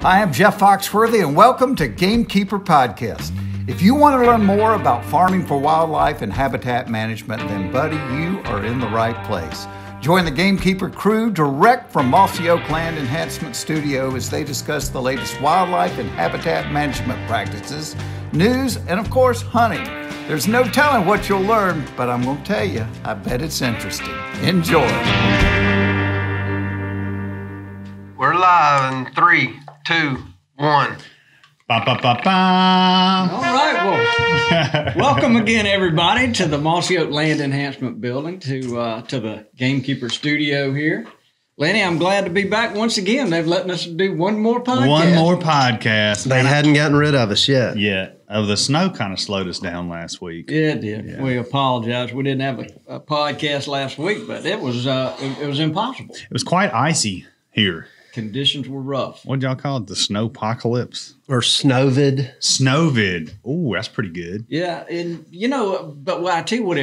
Hi, I'm Jeff Foxworthy, and welcome to GameKeeper Podcast. If you want to learn more about farming for wildlife and habitat management, then, buddy, you are in the right place. Join the GameKeeper crew direct from Mossy Oak Land Enhancement Studio as they discuss the latest wildlife and habitat management practices, news, and, of course, hunting. There's no telling what you'll learn, but I'm going to tell you, I bet it's interesting. Enjoy. We're live in 3, 2, 1. Ba, ba, ba, ba. All right, well, welcome again, everybody, to the Mossy Oak Land Enhancement Building, to the GameKeeper studio here. Lenny, I'm glad to be back once again. They've let us do one more podcast. One more podcast. They hadn't gotten rid of us yet. Yeah. The snow kind of slowed us down last week. Yeah, it did. Yeah. We apologize. We didn't have a podcast last week, but it was impossible. It was quite icy here. Conditions were rough. What did y'all call it? The snowpocalypse? Or snowvid. Snowvid. Ooh, that's pretty good. Yeah, and but I tell you what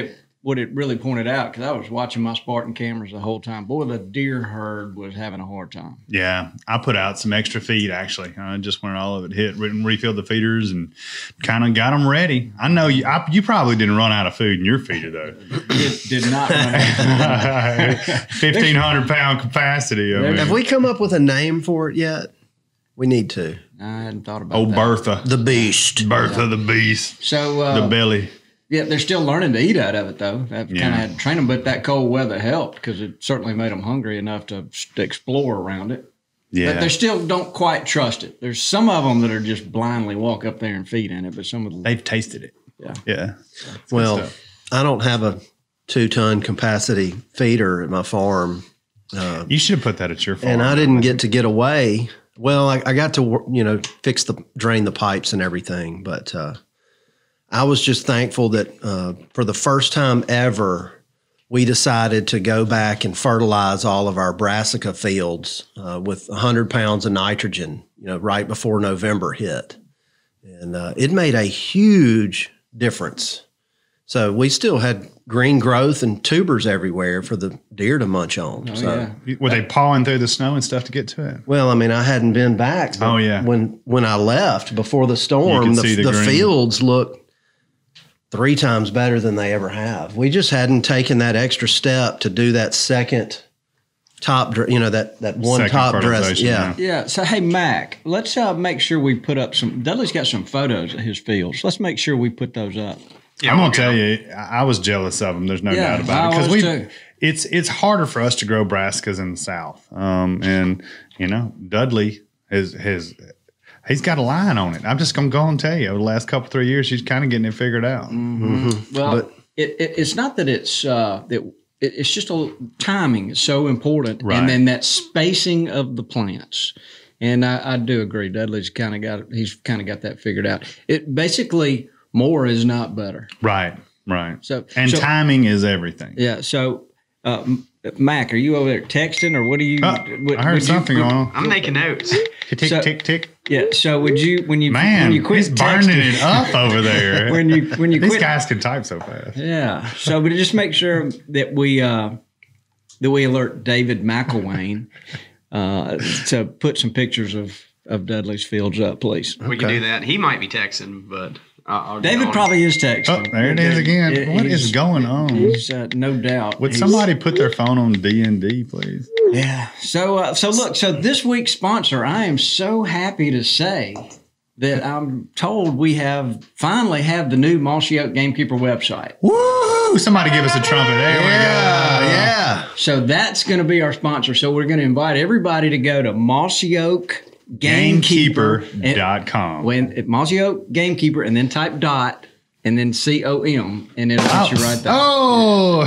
it really pointed out, because I was watching my Spartan cameras the whole time. Boy, the deer herd was having a hard time. Yeah, I put out some extra feed, actually. Just when all of it hit, refilled the feeders and kind of got them ready. I know you probably didn't run out of food in your feeder, though. Did not run out of food. 1,500-pound capacity. I mean. Have we come up with a name for it yet? We need to. I hadn't thought about Oh, that. Bertha. The beast. Bertha the beast. So the belly. Yeah, they're still learning to eat out of it, though. I've kind of had to train them, but that cold weather helped because it certainly made them hungry enough to explore around it. Yeah. But they still don't quite trust it. There's some of them that are just blindly walk up there and feed in it, but some of them... They've tasted it. Yeah. Yeah. Well, I don't have a 2-ton capacity feeder at my farm. You should have put that at your farm. And I didn't get away. Well, I got to, drain the pipes and everything, but... I was just thankful that for the first time ever, we decided to go back and fertilize all of our brassica fields with 100 pounds of nitrogen, right before November hit. And it made a huge difference. So we still had green growth and tubers everywhere for the deer to munch on. Were they pawing through the snow and stuff to get to it? Well, I mean, I hadn't been back. But when I left before the storm, the fields looked 3 times better than they ever have. We just hadn't taken that extra step to do that second top, that one second top dress. Yeah. Yeah. So, hey, Mac, let's make sure we put up Dudley's got some photos of his fields. Let's make sure we put those up. Yeah, I'm going to tell you, I was jealous of them. There's no doubt about it. Because it's harder for us to grow brassicas in the South. Dudley he's got a line on it. I'm just going to go and tell you, over the last 3 years, he's kind of getting it figured out. Mm-hmm. Well, it's not that it's just timing is so important, right. And then that spacing of the plants. And I do agree. Dudley's kind of got that figured out. It basically more is not better. Right. So timing is everything. Yeah. So. Mac, are you over there texting, or what are you? I heard something on. I'm making notes. Tick, tick. Yeah. So would you when you quit he's burning it up over there. when you quit, these guys can type so fast. Yeah. So, but just make sure that we alert David McElwain to put some pictures of Dudley's fields up, please. We can do that. He might be texting, but. David probably is texting. Oh, there it is again. What is going on? He's, no doubt. Would somebody put their phone on D&D, please? Yeah. So look. So this week's sponsor, I am so happy to say that I'm told we finally have the new Mossy Oak Gamekeeper website. Woo! Somebody give us a trumpet. There we go. Yeah. So that's going to be our sponsor. So we're going to invite everybody to go to Mossy Oak GameKeeper.com. Mossy Oak Gamekeeper, and then type ., and then COM, and it'll get you right there. Oh,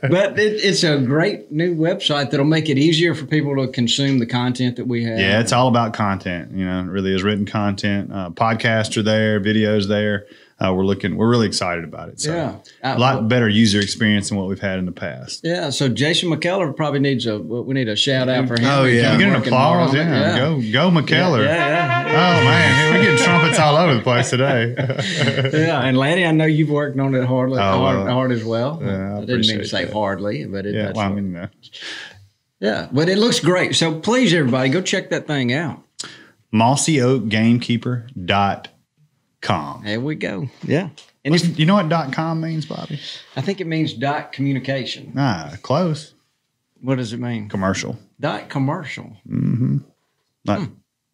But it's a great new website that'll make it easier for people to consume the content that we have. Yeah, it's all about content. It really is written content. Podcasts are there, videos there. We're really excited about it. So a lot better user experience than what we've had in the past. Yeah. So Jason McKellar probably we need a shout out for him. Oh yeah, get an applause. Yeah. Go McKellar. Yeah. Oh man, we're getting trumpets all over the place today. Yeah, and Lanny, I know you've worked on it hard as well. Yeah, I didn't mean to say hardly, but Yeah, but it looks great. So please, everybody, go check that thing out. MossyOakGamekeeper.com. There we go. Yeah. And you know what .com means, Bobby? I think it means .communication. Close. What does it mean? Commercial. .commercial. Mm-hmm.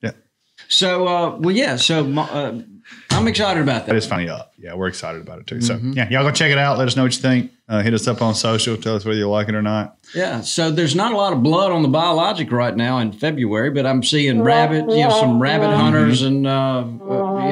Yeah. So, So I'm excited about that. It's funny up. Yeah, we're excited about it too. So, y'all go check it out. Let us know what you think. Hit us up on social. Tell us whether you like it or not. Yeah. So there's not a lot of blood on the biologic right now in February, but I'm seeing some rabbit hunters and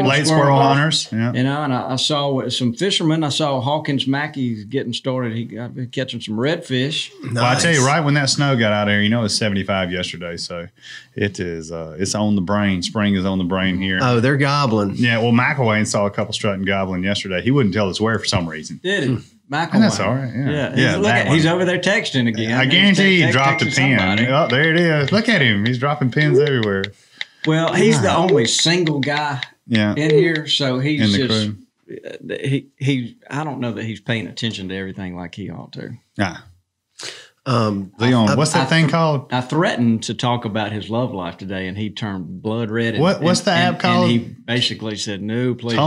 late squirrel hunters. Yeah. And I saw some fishermen. I saw Hawkins Mackey getting started. He got catching some redfish. Nice. Well, I tell you, right when that snow got out there, it was 75 yesterday. So it is. It's on the brain. Spring is on the brain here. Oh, they're gobbling. Yeah. Well, McElwain saw a couple strutting goblin yesterday. He wouldn't tell us where for some reason. Did he? And that's all right. Yeah. He's over there texting again. I guarantee he dropped a pen. Oh, there it is. Look at him. He's dropping pens everywhere. Well, he's the only single guy in here, so he's in the just crew. he. I don't know that he's paying attention to everything like he ought to. Leon, what's that thing called? I threatened to talk about his love life today, and he turned blood red. What's the app called? And he basically said, "No, please."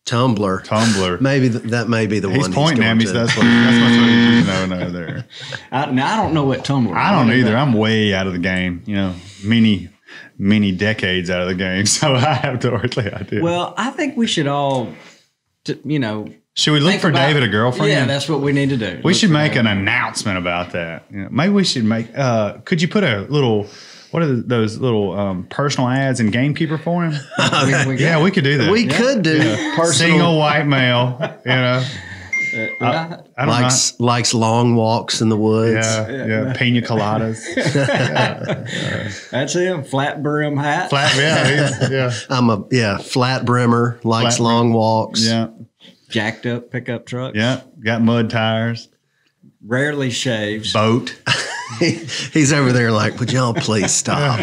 Tumblr. Maybe that may be the one. He's pointing at me. So that's what he's no there. I don't know what Tumblr. I don't either. I'm way out of the game. Many decades out of the game, so I have no earthly idea. Well, I think we should all, should we look for David a girlfriend? Yeah, that's what we need to do. We should make an announcement about that. Maybe we should make. Could you put a little? What are those little personal ads in GameKeeper for him? We could do that. We could do personal. Single white male. Likes long walks in the woods. Yeah. Pina coladas. That's him. Flat brim hat. I'm a flat brimmer. Likes long walks. Yeah. Jacked up pickup trucks. Yeah. Got mud tires. Rarely shaves. Boat. He's over there like, would y'all please stop?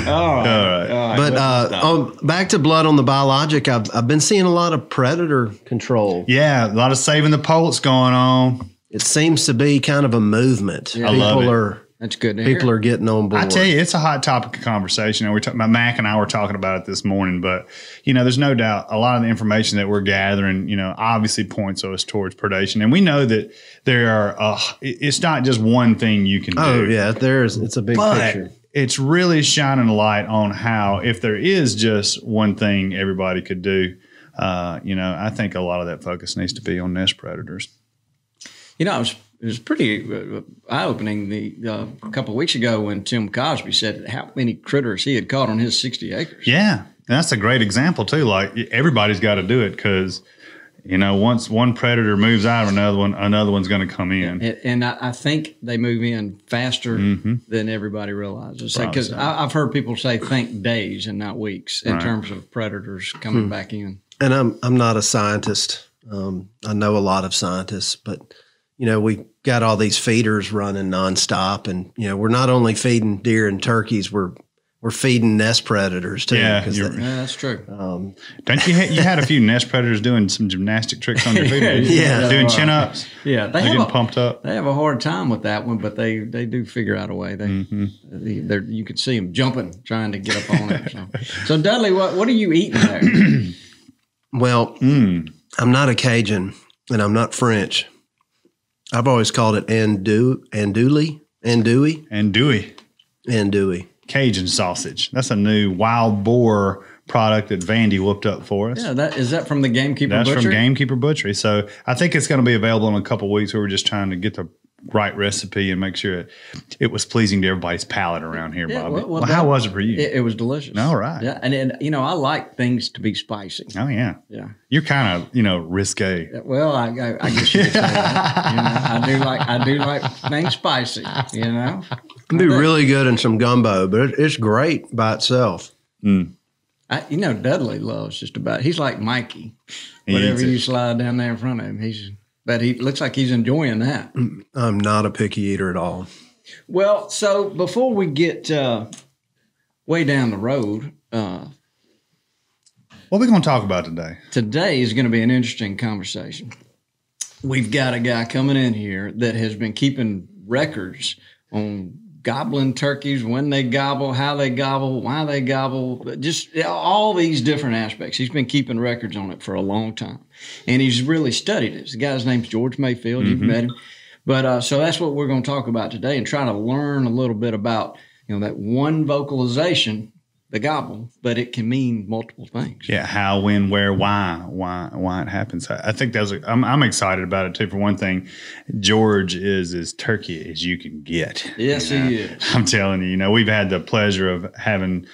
All right. But back to blood on the biologic, I've been seeing a lot of predator control. Yeah, a lot of saving the poults going on. It seems to be kind of a movement. Yeah. I love it. That's good to People hear. are getting on board. I tell you, it's a hot topic of conversation. Mac and I were talking about it this morning, but there's no doubt a lot of the information that we're gathering, obviously points us towards predation, and we know that there are. It's not just one thing you can do. Oh yeah, it's a big picture. It's really shining a light on how if there is just one thing everybody could do, I think a lot of that focus needs to be on nest predators. It was pretty eye-opening a couple of weeks ago when Tim Cosby said how many critters he had caught on his 60 acres. Yeah, and that's a great example too. Like everybody's got to do it because once one predator moves out of another one's going to come in. And I think they move in faster than everybody realizes. Because I've heard people say think days and not weeks in terms of predators coming back in. And I'm not a scientist. I know a lot of scientists, but we got all these feeders running nonstop, and we're not only feeding deer and turkeys, we're feeding nest predators too. Yeah, that's true. Don't you had a few nest predators doing some gymnastic tricks on your feet? Doing chin ups. Yeah, they getting pumped up. They have a hard time with that one, but they do figure out a way. You could see them jumping, trying to get up on it. So Dudley, what are you eating there? Well, I'm not a Cajun, and I'm not French. I've always called it andouille. Cajun sausage. That's a new wild boar product that Vandy whooped up for us. Yeah, is that from the GameKeeper Butchery? That's from GameKeeper Butchery. So I think it's going to be available in a couple of weeks. We were just trying to get the right recipe and make sure it was pleasing to everybody's palate around here, Bobby. Well, how was it for you? It was delicious. All right. Yeah, and I like things to be spicy. Oh yeah. Yeah. You're kind of risque. Well, I guess you could say that. I do like things spicy. It'd be really good in some gumbo, but it's great by itself. Dudley loves just about. He's like Mikey. Whatever you slide down there in front of him, but he looks like he's enjoying that. I'm not a picky eater at all. Well, so before we get way down the road, what are we going to talk about today? Today is going to be an interesting conversation. We've got a guy coming in here that has been keeping records on gobbling turkeys, when they gobble, how they gobble, why they gobble, just all these different aspects. He's been keeping records on it for a long time, and he's really studied it. The guy's name's George Mayfield. You've met him. But so that's what we're going to talk about today, and try to learn a little bit about, that one vocalization, the gobble, but it can mean multiple things. Yeah, how, when, where, why it happens. I think I'm excited about it too. For one thing, George is as turkey as you can get. Yes, he is. I'm telling you, we've had the pleasure of having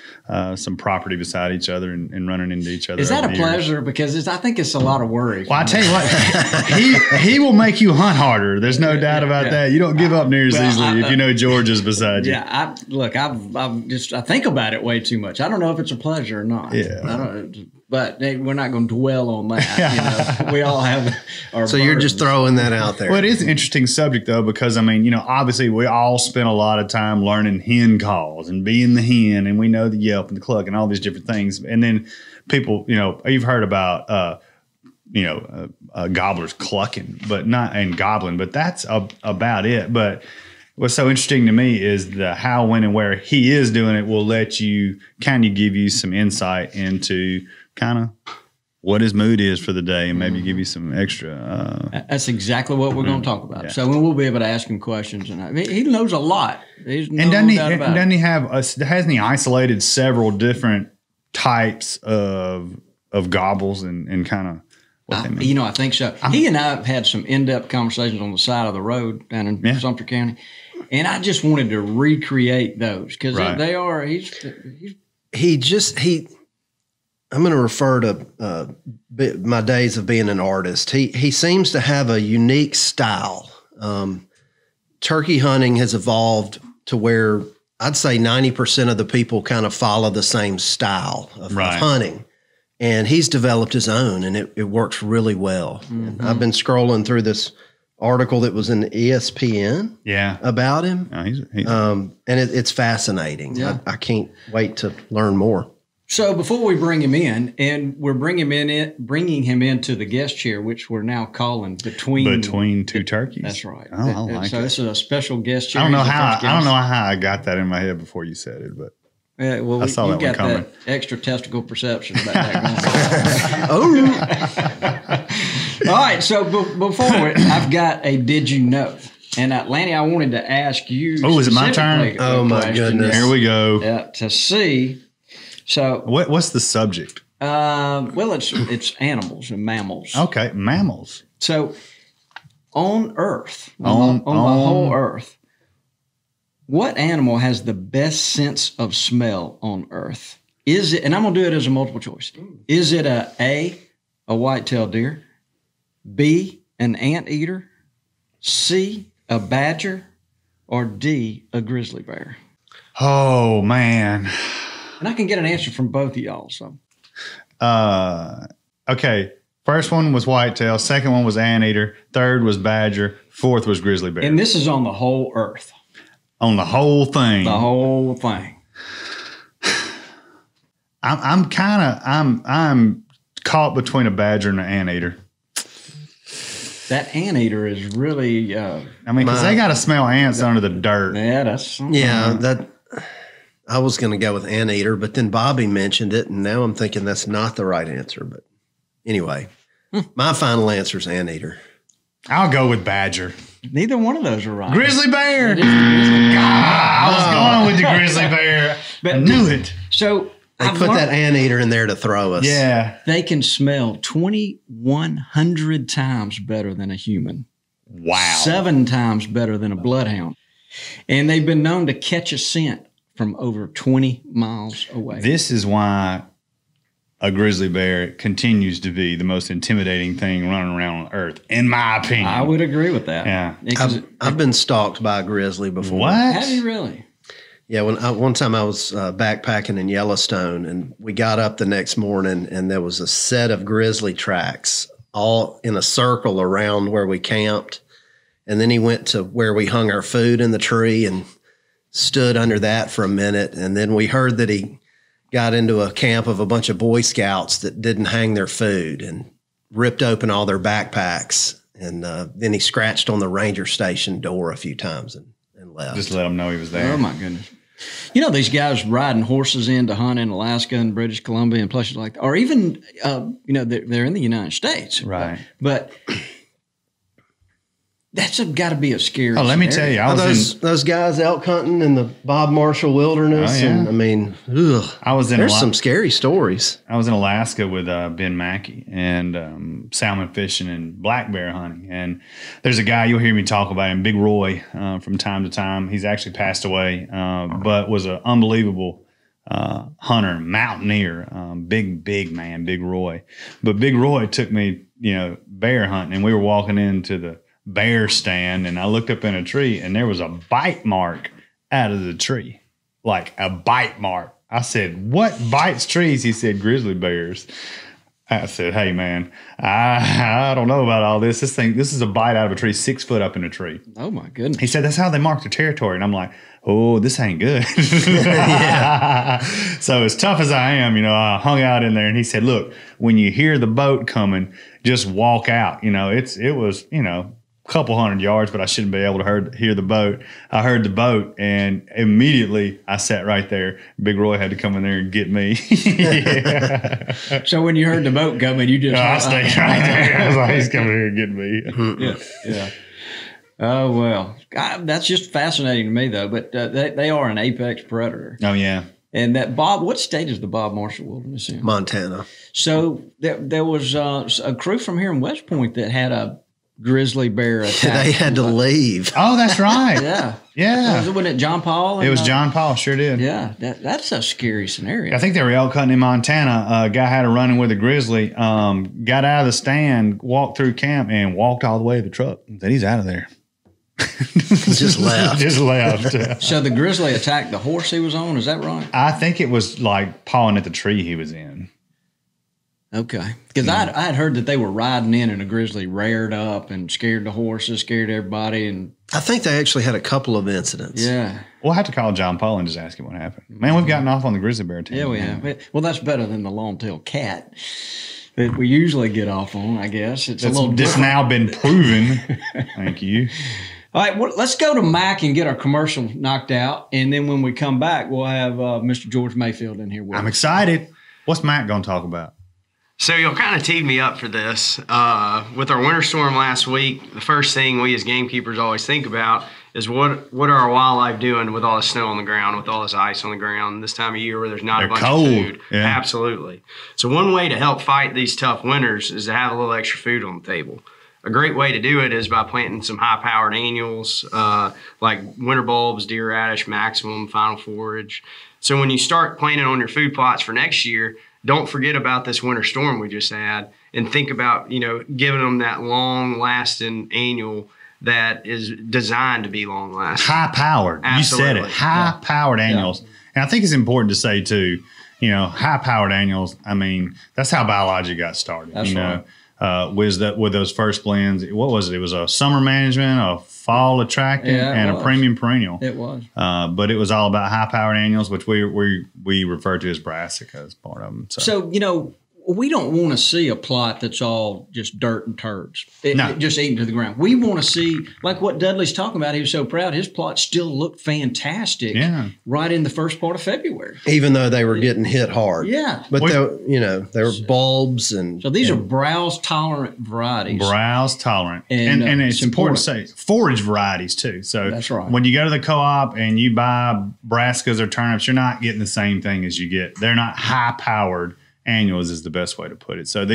some property beside each other and running into each other. Is that a pleasure? Because I think it's a lot of worry. Well, I tell you what, he will make you hunt harder. There's no doubt about that. You don't give up near as easily if you know George is beside you. Yeah, I think about it way too much. I don't know if it's a pleasure or not. Yeah. But we're not going to dwell on that. We all have our So you're just throwing that out there. Well, it is an interesting subject, though, because, obviously we all spend a lot of time learning hen calls and being the hen, and we know the yelp and the cluck and all these different things. And then people, you've heard about, gobblers clucking, but not, and gobbling, but that's about it. But what's so interesting to me is the how, when, and where he is doing it will let you kind of give you some insight into kind of what his mood is for the day, and maybe give you some extra. That's exactly what we're going to talk about. Yeah. So we'll be able to ask him questions, and he knows a lot. Hasn't he isolated several different types of gobbles and kind of what they mean? I think so. He and I have had some in-depth conversations on the side of the road down in Sumter County, and I just wanted to recreate those because they are. I'm going to refer to my days of being an artist. He seems to have a unique style. Turkey hunting has evolved to where I'd say 90% of the people kind of follow the same style of hunting. And he's developed his own, and it works really well. Mm-hmm. I've been scrolling through this article that was in ESPN about him. No, he's and it's fascinating. Yeah. I can't wait to learn more. So before we bring him in, and we're bringing him into the guest chair, which we're now calling between two turkeys. That's right. Oh, I like so it. This is a special guest chair. I don't know how I got that in my head before you said it, but I saw that one coming. That extra testicle perception about that. Oh. All right. So before I've got a did you know? And Lanny, I wanted to ask you. Oh, is it my turn? Oh my goodness! Here we go. To see. So what's the subject? Well, it's animals and mammals. Okay, mammals. So on Earth, on the whole Earth, what animal has the best sense of smell on Earth? Is it? And I'm gonna do it as a multiple choice. Is it a white-tailed deer, B, an anteater, C, a badger, or D, a grizzly bear? Oh man. And I can get an answer from both of y'all. So, okay. First one was whitetail. Second one was anteater. Third was badger. Fourth was grizzly bear. And this is on the whole Earth. On the whole thing. The whole thing. I'm caught between a badger and an anteater. That anteater is really. Because they got to smell ants under the dirt. Yeah, that's. Yeah, I was going to go with anteater, but then Bobby mentioned it, and now I'm thinking that's not the right answer. But anyway, my final answer is anteater. I'll go with badger. Neither one of those are right. Grizzly bear. I was going with the grizzly bear. But I knew it. So they put that anteater in there to throw us. Yeah. They can smell 2,100 times better than a human. Wow. 7 times better than a bloodhound. And they've been known to catch a scent from over 20 miles away. This is why a grizzly bear continues to be the most intimidating thing running around on Earth, in my opinion. I would agree with that. Yeah. I've been stalked by a grizzly before. What? Have you really? Yeah. One time I was backpacking in Yellowstone, and we got up the next morning, and there was a set of grizzly tracks all in a circle around where we camped. And then he went to where we hung our food in the tree and stood under that for a minute, and then we heard that he got into a camp of a bunch of Boy Scouts that didn't hang their food and ripped open all their backpacks And then he scratched on the ranger station door a few times and left. Just let him know he was there. Oh, my goodness. You know, these guys riding horses in to hunt in Alaska and British Columbia and places like that, or even, they're in the United States. Right. But that's got to be a scary let me tell you, I was those guys elk hunting in the Bob Marshall Wilderness. Oh, yeah. And I mean, there's some scary stories. I was in Alaska with Ben Mackey and salmon fishing and black bear hunting. And there's a guy, you'll hear me talk about him, Big Roy, from time to time. He's actually passed away, but was an unbelievable hunter, mountaineer, big man, Big Roy. But Big Roy took me, bear hunting, and we were walking into the bear stand, and I looked up in a tree, and there was a bite mark out of the tree, like a bite mark. I said, "What bites trees?" He said, "Grizzly bears." I said, "Hey man, I don't know about all this. This is a bite out of a tree, 6 foot up in a tree." Oh my goodness. He said, "That's how they mark their territory." And I'm like, "Oh, this ain't good." So as tough as I am, I hung out in there, and he said, "Look, when you hear the boat coming, just walk out." It was a couple hundred yards, but I shouldn't be able to hear the boat. I heard the boat, and immediately I sat right there. Big Roy had to come in there and get me. Yeah. So when you heard the boat coming, you just... I stayed right there. I was like, he's coming here and getting me. Yeah. Oh, well. God, that's just fascinating to me, though. But they are an apex predator. Oh, yeah. And that what state is the Bob Marshall Wilderness in? Montana. So there was a crew from here in West Point that had a grizzly bear attack. They had to leave. Oh, that's right. Yeah. Wasn't it John Paul? It was John Paul, sure did. Yeah, that's a scary scenario. I think they were elk hunting in Montana. A guy had a run-in with a grizzly, got out of the stand, walked through camp, and walked all the way to the truck. Said, "He's out of there." Just left. Just left. So the grizzly attacked the horse he was on, is that right? I think it was like pawing at the tree he was in. Okay. Because I had heard that they were riding in and a grizzly reared up and scared the horses, scared everybody. And I think they actually had a couple of incidents. Yeah. We'll have to call John Paul and just ask him what happened. Man, we've gotten off on the grizzly bear team. Yeah, we have. Well, that's better than the long-tailed cat that we usually get off on, I guess. It's a little different. It's now been proven. Thank you. All right, well, let's go to Mac and get our commercial knocked out. And then when we come back, we'll have Mr. George Mayfield in here with us. I'm excited. What's Mac going to talk about? So you'll kind of teed me up for this. With our winter storm last week, the first thing we as gamekeepers always think about is what are our wildlife doing with all the snow on the ground, with all this ice on the ground this time of year where there's not a bunch of food. Yeah. Absolutely. So one way to help fight these tough winters is to have a little extra food on the table. A great way to do it is by planting some high-powered annuals like winter bulbs, deer radish, maximum, final forage. So when you start planning on your food plots for next year, don't forget about this winter storm we just had and think about, giving them that long-lasting annual that is designed to be long-lasting. High-powered. Absolutely. You said it. High-powered annuals. Yeah. And I think it's important to say, too, high-powered annuals, I mean, that's how biology got started. That's right. With those first blends, what was it? It was a summer management, a fall attractant, and a premium perennial. It was. But it was all about high-powered annuals, which we refer to as brassica as part of them. So we don't want to see a plot that's all just dirt and turds, just eaten to the ground. We want to see, like what Dudley's talking about. He was so proud. His plot still looked fantastic right in the first part of February. Even though they were getting hit hard. Yeah. But, they were bulbs. So these are browse-tolerant varieties. Browse-tolerant. And it's important to say forage varieties, too. So that's right. When you go to the co-op and you buy brassicas or turnips, you're not getting the same thing as you get. They're not high-powered. Annuals is the best way to put it. So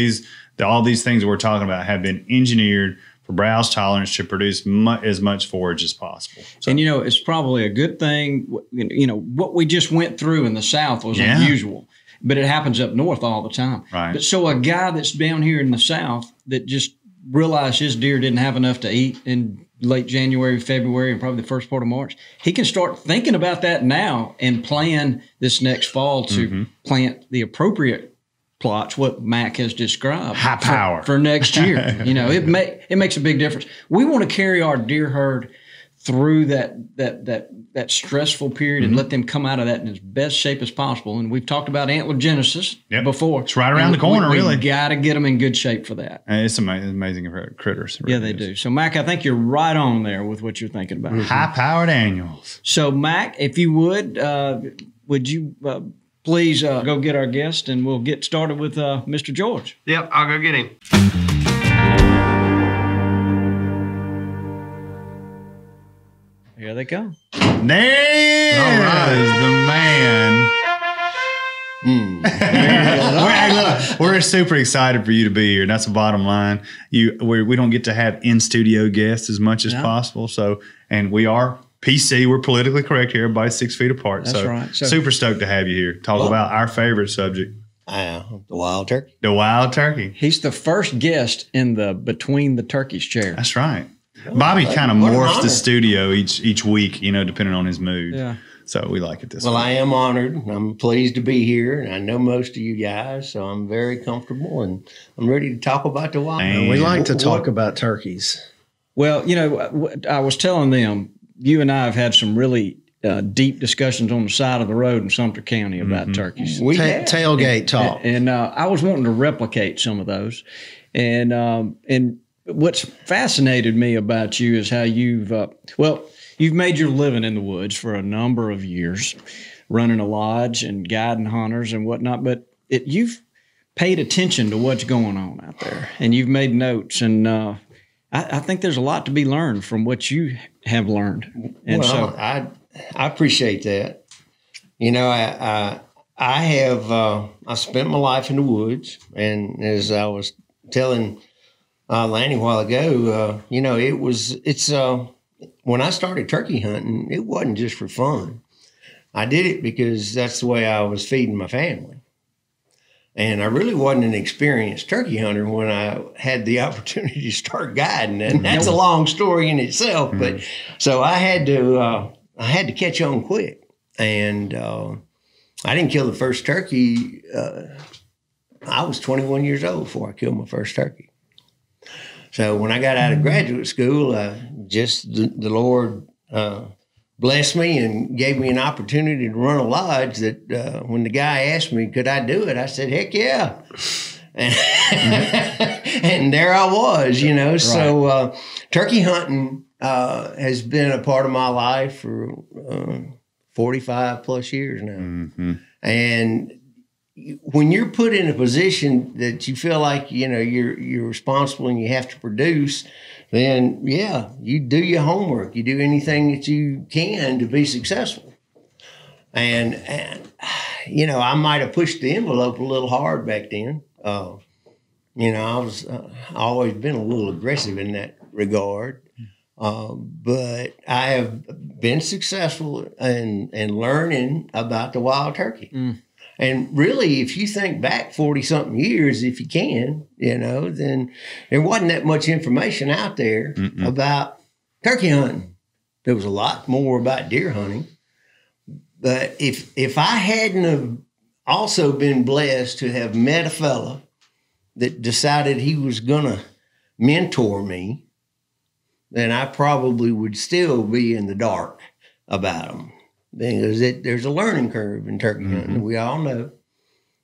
all these things we're talking about have been engineered for browse tolerance to produce as much forage as possible. So, and it's probably a good thing. What we just went through in the South was unusual, but it happens up north all the time. Right. But so a guy that's down here in the South that just realized his deer didn't have enough to eat in late January, February, and probably the first part of March, he can start thinking about that now and plan this next fall to plant the appropriate plots, what Mac has described. High power. For next year. It makes a big difference. We want to carry our deer herd through that stressful period and let them come out of that in as best shape as possible. And we've talked about antler genesis before. It's right around the corner, really. We got to get them in good shape for that. And it's amazing critters. Really they do. So, Mac, I think you're right on there with what you're thinking about. High-powered annuals. So, Mac, if you would you please go get our guest, and we'll get started with Mr. George. Yep, I'll go get him. Here they come. There is the man. We're super excited for you to be here. That's the bottom line. We don't get to have in-studio guests as much as possible. So, and we are PC. We're politically correct here. Everybody's 6 feet apart. That's right. So, super stoked to have you here. Talk about our favorite subject. The wild turkey. The wild turkey. He's the first guest in the Between the Turkeys chair. That's right. Bobby kind of morphs the studio each week, depending on his mood. Yeah. So we like it this way. Well, I am honored. I'm pleased to be here, and I know most of you guys, so I'm very comfortable, and I'm ready to talk about the wild. And we like to talk about turkeys. Well, I was telling them, you and I have had some really deep discussions on the side of the road in Sumter County about turkeys. Tailgate talk. And I was wanting to replicate some of those. And what's fascinated me about you is how you've made your living in the woods for a number of years, running a lodge and guiding hunters and whatnot. But you've paid attention to what's going on out there, and you've made notes. And I think there's a lot to be learned from what you have learned. And I appreciate that. I spent my life in the woods, and as I was telling Lanny a while ago, when I started turkey hunting, it wasn't just for fun. I did it because that's the way I was feeding my family. And I really wasn't an experienced turkey hunter when I had the opportunity to start guiding. And that's a long story in itself. But so I had to catch on quick. And I didn't kill the first turkey. I was 21 years old before I killed my first turkey. So when I got out of graduate school, the Lord blessed me and gave me an opportunity to run a lodge that when the guy asked me, could I do it? I said, heck yeah. And there I was, Right. So turkey hunting has been a part of my life for 45 plus years now. Mm-hmm. And when you're put in a position that you feel like, you're responsible and you have to produce, then you do your homework. You do anything that you can to be successful. And I might have pushed the envelope a little hard back then. I always been a little aggressive in that regard. But I have been successful in learning about the wild turkey. Mm. And really, if you think back 40-something years, if you can, then there wasn't that much information out there about turkey hunting. There was a lot more about deer hunting. But if I hadn't have also been blessed to have met a fella that decided he was going to mentor me, then I probably would still be in the dark about them. Because there's a learning curve in turkey hunting, we all know,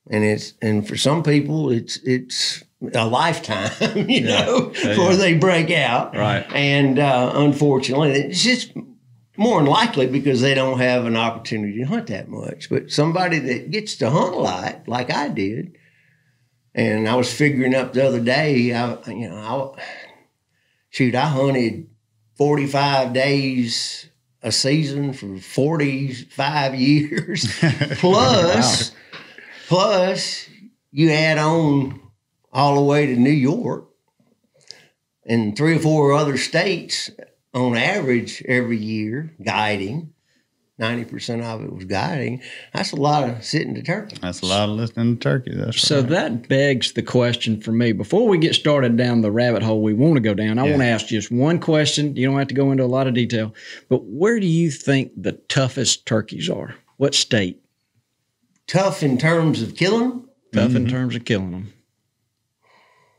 and for some people it's a lifetime, before they break out, right? And unfortunately, it's just more than likely because they don't have an opportunity to hunt that much. But somebody that gets to hunt a lot, like I did, and I was figuring up the other day, I hunted 45 days. A season for 45 years, plus you add on all the way to New York and 3 or 4 other states on average every year guiding. 90% of it was guiding. That's a lot of sitting to turkey. That's a lot of listening to turkey. That's so right. That begs the question for me. Before we get started down the rabbit hole we want to go down, I want to ask just one question. You don't have to go into a lot of detail. But where do you think the toughest turkeys are? What state? Tough in terms of killing them? Tough in terms of killing them.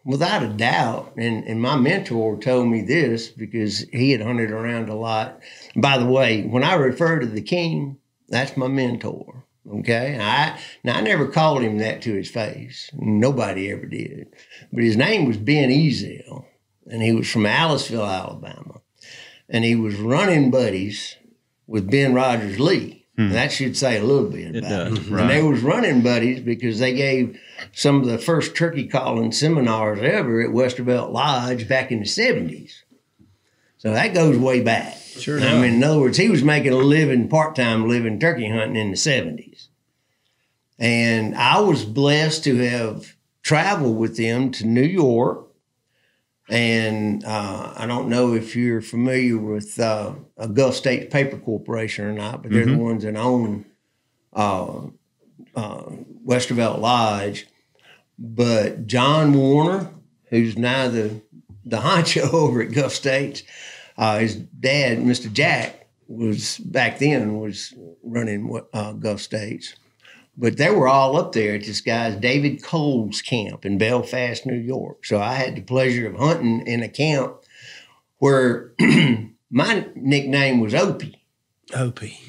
without a doubt, and my mentor told me this because he had hunted around a lot. By the way, when I refer to the king, that's my mentor. Okay. I never called him that to his face. Nobody ever did. But his name was Ben Ezel, and he was from Aliceville, Alabama. And he was running buddies with Ben Rogers Lee. And that should say a little bit about it. Right. And they was running buddies because they gave some of the first turkey calling seminars ever at Westervelt Lodge back in the 70s. So that goes way back. Sure. I mean, in other words, he was making a living, part-time living turkey hunting in the 70s. And I was blessed to have traveled with them to New York. And I don't know if you're familiar with a Gulf States Paper Corporation or not, but they're the ones that own Westervelt Lodge. But John Warner, who's now the honcho over at Gulf States, his dad, Mr. Jack, was back then was running Gulf States. But they were all up there at this guy's David Cole's camp in Belfast, New York. So I had the pleasure of hunting in a camp where my nickname was Opie. Opie.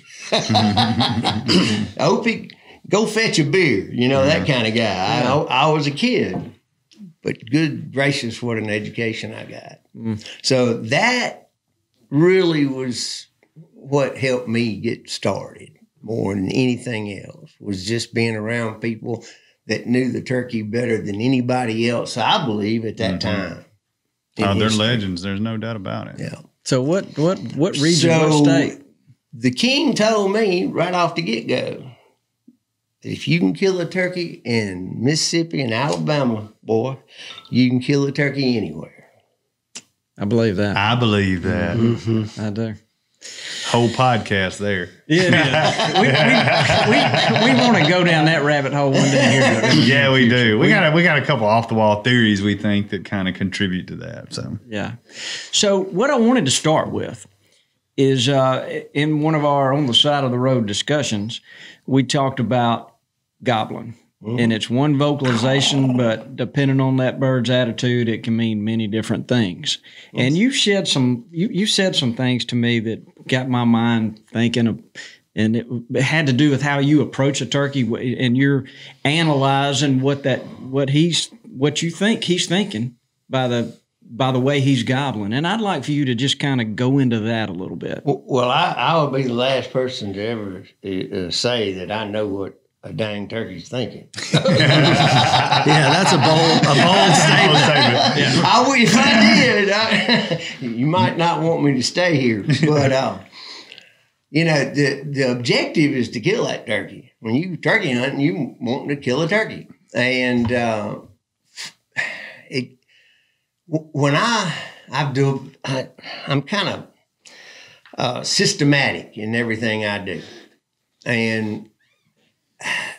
Opie, go fetch a beer, that kind of guy. I was a kid, but good gracious, what an education I got. So that really was what helped me get started more than anything else, was just being around people that knew the turkey better than anybody else, I believe, at that time. They're legends. There's no doubt about it. Yeah. So what region, what state? The king told me right off the get-go, if you can kill a turkey in Mississippi and Alabama, boy, you can kill a turkey anywhere. I believe that. I believe that. I do. Whole podcast there. Yeah, we want to go down that rabbit hole one day here. Yeah, we do. We got a couple off the wall theories we think that kind of contribute to that. So yeah. So what I wanted to start with is in one of our on the side of the road discussions, we talked about gobbling. And it's one vocalization, but depending on that bird's attitude, it can mean many different things. And you said some things to me that got my mind thinking, and it had to do with how you approach a turkey, and you're analyzing what you think he's thinking by the way he's gobbling. And I'd like for you to just kind of go into that a little bit. Well, I would be the last person to ever say that I know what a dang turkey's thinking. Yeah, that's a bold statement. Yeah. If I did, you might not want me to stay here. But, the objective is to kill that turkey. When you turkey hunting, you want to kill a turkey. And I'm kind of systematic in everything I do. And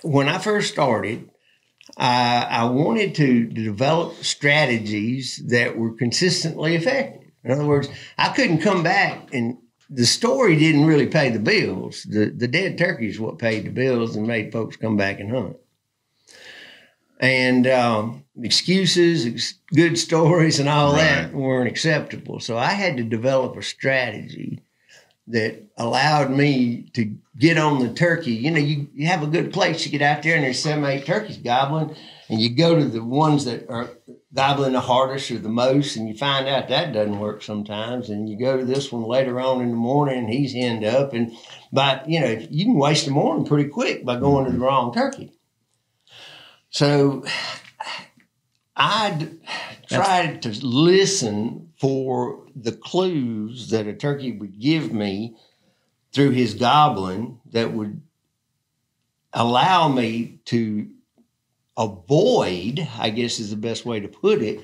when I first started, I wanted to develop strategies that were consistently effective. In other words, I couldn't come back and the story didn't really pay the bills. The dead turkey is what paid the bills and made folks come back and hunt. And excuses, good stories, and all that weren't acceptable. So I had to develop a strategy that allowed me to get on the turkey. You have a good place. You get out there and there's 7 or 8 turkeys gobbling, and you go to the ones that are gobbling the hardest or the most, and you find out that doesn't work sometimes. And you go to this one later on in the morning, and he's end up. And you can waste the morning pretty quick by going to the wrong turkey. So I tried to listen for the clues that a turkey would give me through his gobbling that would allow me to avoid, I guess is the best way to put it,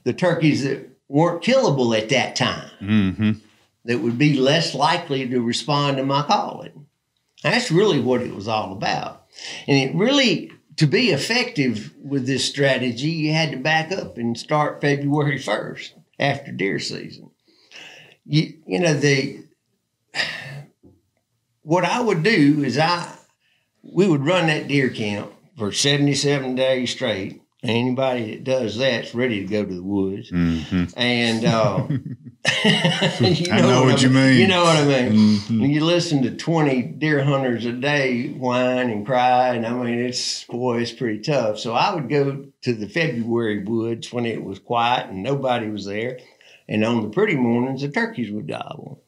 the turkeys that weren't killable at that time, that would be less likely to respond to my calling. That's really what it was all about. And it really, to be effective with this strategy, you had to back up and start February 1st after deer season. What I would do is we would run that deer camp for 77 days straight, Anybody that does that's ready to go to the woods. Mm-hmm. And I know what you mean. You know what I mean. Mm-hmm. You listen to 20 deer hunters a day whine and cry, and I mean, it's pretty tough. So I would go to the February woods when it was quiet and nobody was there. And on the pretty mornings, the turkeys would gobble.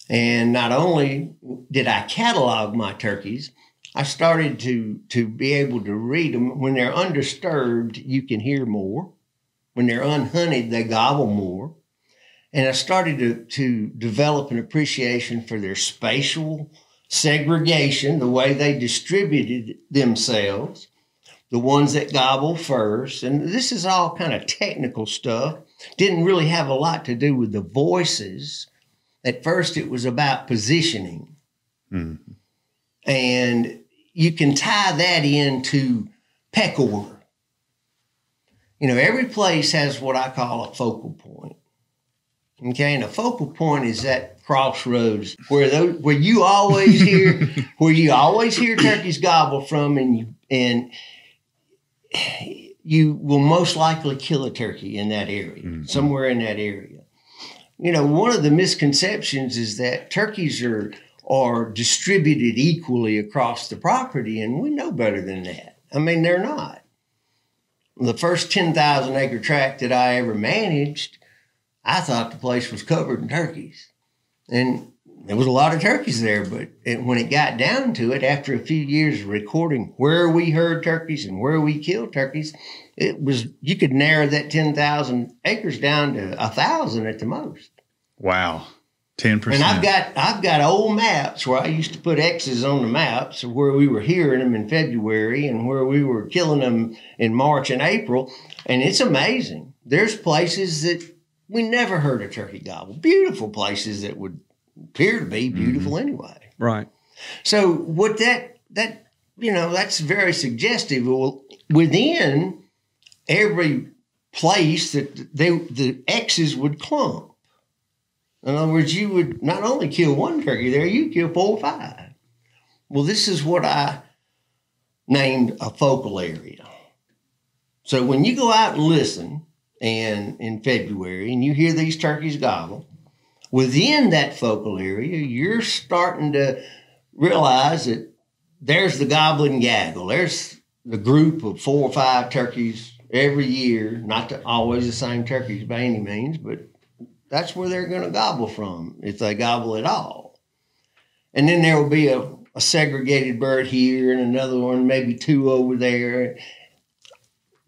And not only did I catalog my turkeys, I started to be able to read them. When they're undisturbed, you can hear more. When they're unhunted, they gobble more. And I started to develop an appreciation for their spatial segregation, the way they distributed themselves, the ones that gobble first. And this is all kind of technical stuff. Didn't really have a lot to do with the voices. At first, it was about positioning. Mm-hmm. And you can tie that into peck order. You know, every place has what I call a focal point. Okay, and a focal point is that crossroads where you always hear turkeys gobble from, and you will most likely kill a turkey in that area, somewhere in that area. You know, one of the misconceptions is that turkeys are distributed equally across the property, and we know better than that. I mean, they're not. The first 10,000 acre tract that I ever managed, I thought the place was covered in turkeys. And there was a lot of turkeys there, but when it got down to it, after a few years of recording where we heard turkeys and where we killed turkeys, you could narrow that 10,000 acres down to 1,000 at the most. Wow. 10%. And I've got old maps where I used to put X's on the maps of where we were hearing them in February and where we were killing them in March and April. And it's amazing. There's places that we never heard a turkey gobble. Beautiful places that would appear to be beautiful anyway. Right. So what that's very suggestive. Well, within every place that the X's would clump. In other words, you would not only kill one turkey there, you'd kill 4 or 5. Well, this is what I named a focal area. So when you go out and listen and in February and you hear these turkeys gobble, within that focal area, you're starting to realize that there's the goblin gaggle. There's the group of 4 or 5 turkeys every year, not always the same turkeys by any means, but that's where they're going to gobble from, if they gobble at all. And then there will be a segregated bird here and another one, maybe 2 over there.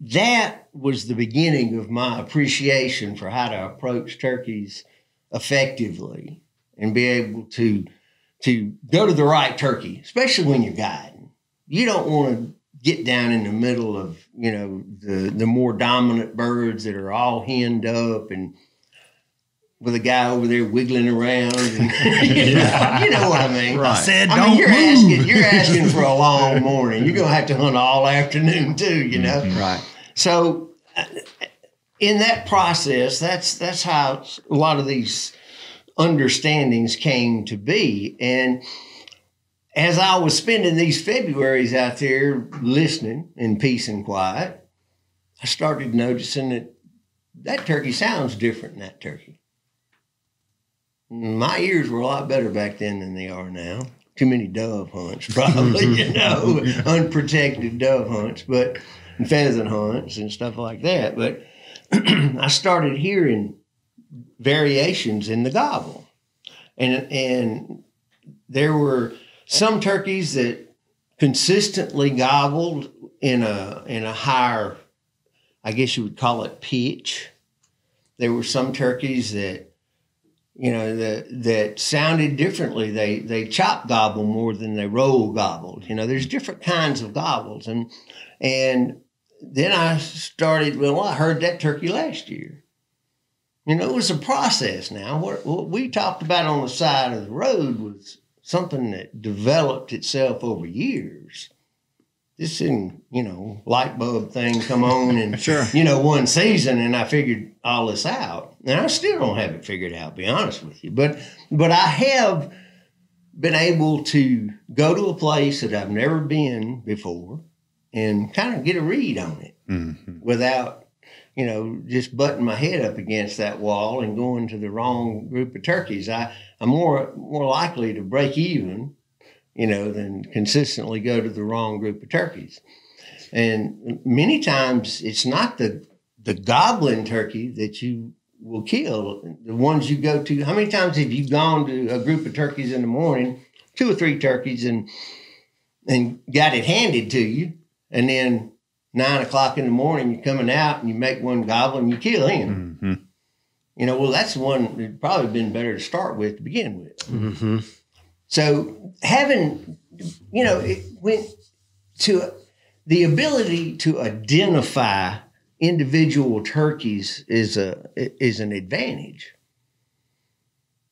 That was the beginning of my appreciation for how to approach turkeys effectively and be able to go to the right turkey, especially when you're guiding. You don't want to get down in the middle of, the more dominant birds that are all henned up and with a guy over there wiggling around. And, you know what I mean? Right. You're asking for a long morning. You're going to have to hunt all afternoon too, Right. So in that process, that's how a lot of these understandings came to be. And as I was spending these Februaries out there listening in peace and quiet, I started noticing that turkey sounds different than that turkey. My ears were a lot better back then than they are now. Too many dove hunts, probably, unprotected dove hunts, and pheasant hunts and stuff like that. But I started hearing variations in the gobble. And there were some turkeys that consistently gobbled in a higher, I guess you would call it, pitch. There were some turkeys that that sounded differently. They chop gobble more than they roll gobbled. There's different kinds of gobbles. And then I started, I heard that turkey last year. It was a process now. What we talked about on the side of the road was something that developed itself over years. This didn't, light bulb thing come on and, sure. One season, and I figured all this out. And I still don't have it figured out, to be honest with you. But I have been able to go to a place that I've never been before and kind of get a read on it without, just butting my head up against that wall and going to the wrong group of turkeys. I'm more likely to break even, than consistently go to the wrong group of turkeys. And many times it's not the goblin turkey that you will kill, the ones you go to. How many times have you gone to a group of turkeys in the morning, 2 or 3 turkeys, and got it handed to you, and then 9 o'clock in the morning you're coming out and you make one goblin and you kill him? Well, that's the one that'd probably been better to start with to begin with. So having, the ability to identify individual turkeys is an advantage,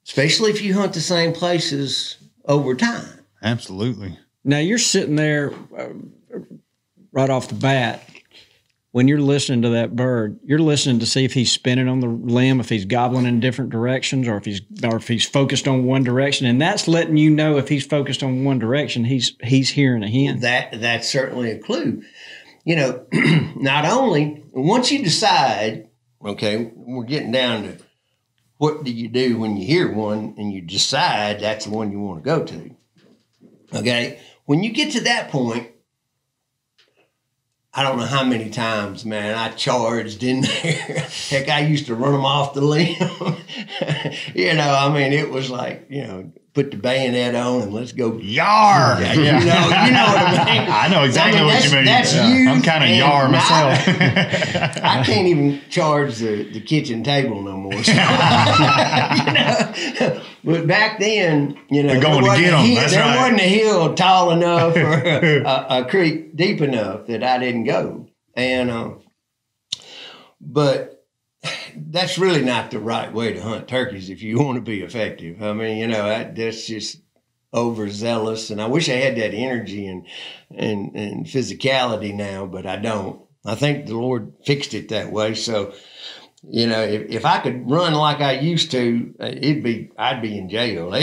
especially if you hunt the same places over time. Absolutely. Now you're sitting there right off the bat. When you're listening to that bird, you're listening to see if he's spinning on the limb, if he's gobbling in different directions, or if he's focused on one direction, and that's letting you know if he's focused on one direction, he's hearing a hen. That's certainly a clue. Not only once you decide, okay, we're getting down to what do you do when you hear one and you decide that's the one you want to go to. Okay, when you get to that point, I don't know how many times, man, I charged in there. Heck, I used to run them off the limb. It was like, put the bayonet on and let's go. Yar! Yeah, you know what I mean? I know exactly what you mean. That's you. I'm kind of yar myself. I can't even charge the kitchen table no more. So, But back then, They're going to get them. That's there right. wasn't a hill tall enough or a creek deep enough that I didn't go. And but that's really not the right way to hunt turkeys if you want to be effective. I mean, that's just overzealous. And I wish I had that energy and physicality now, but I don't. I think the Lord fixed it that way. So, if I could run like I used to, I'd be in jail. So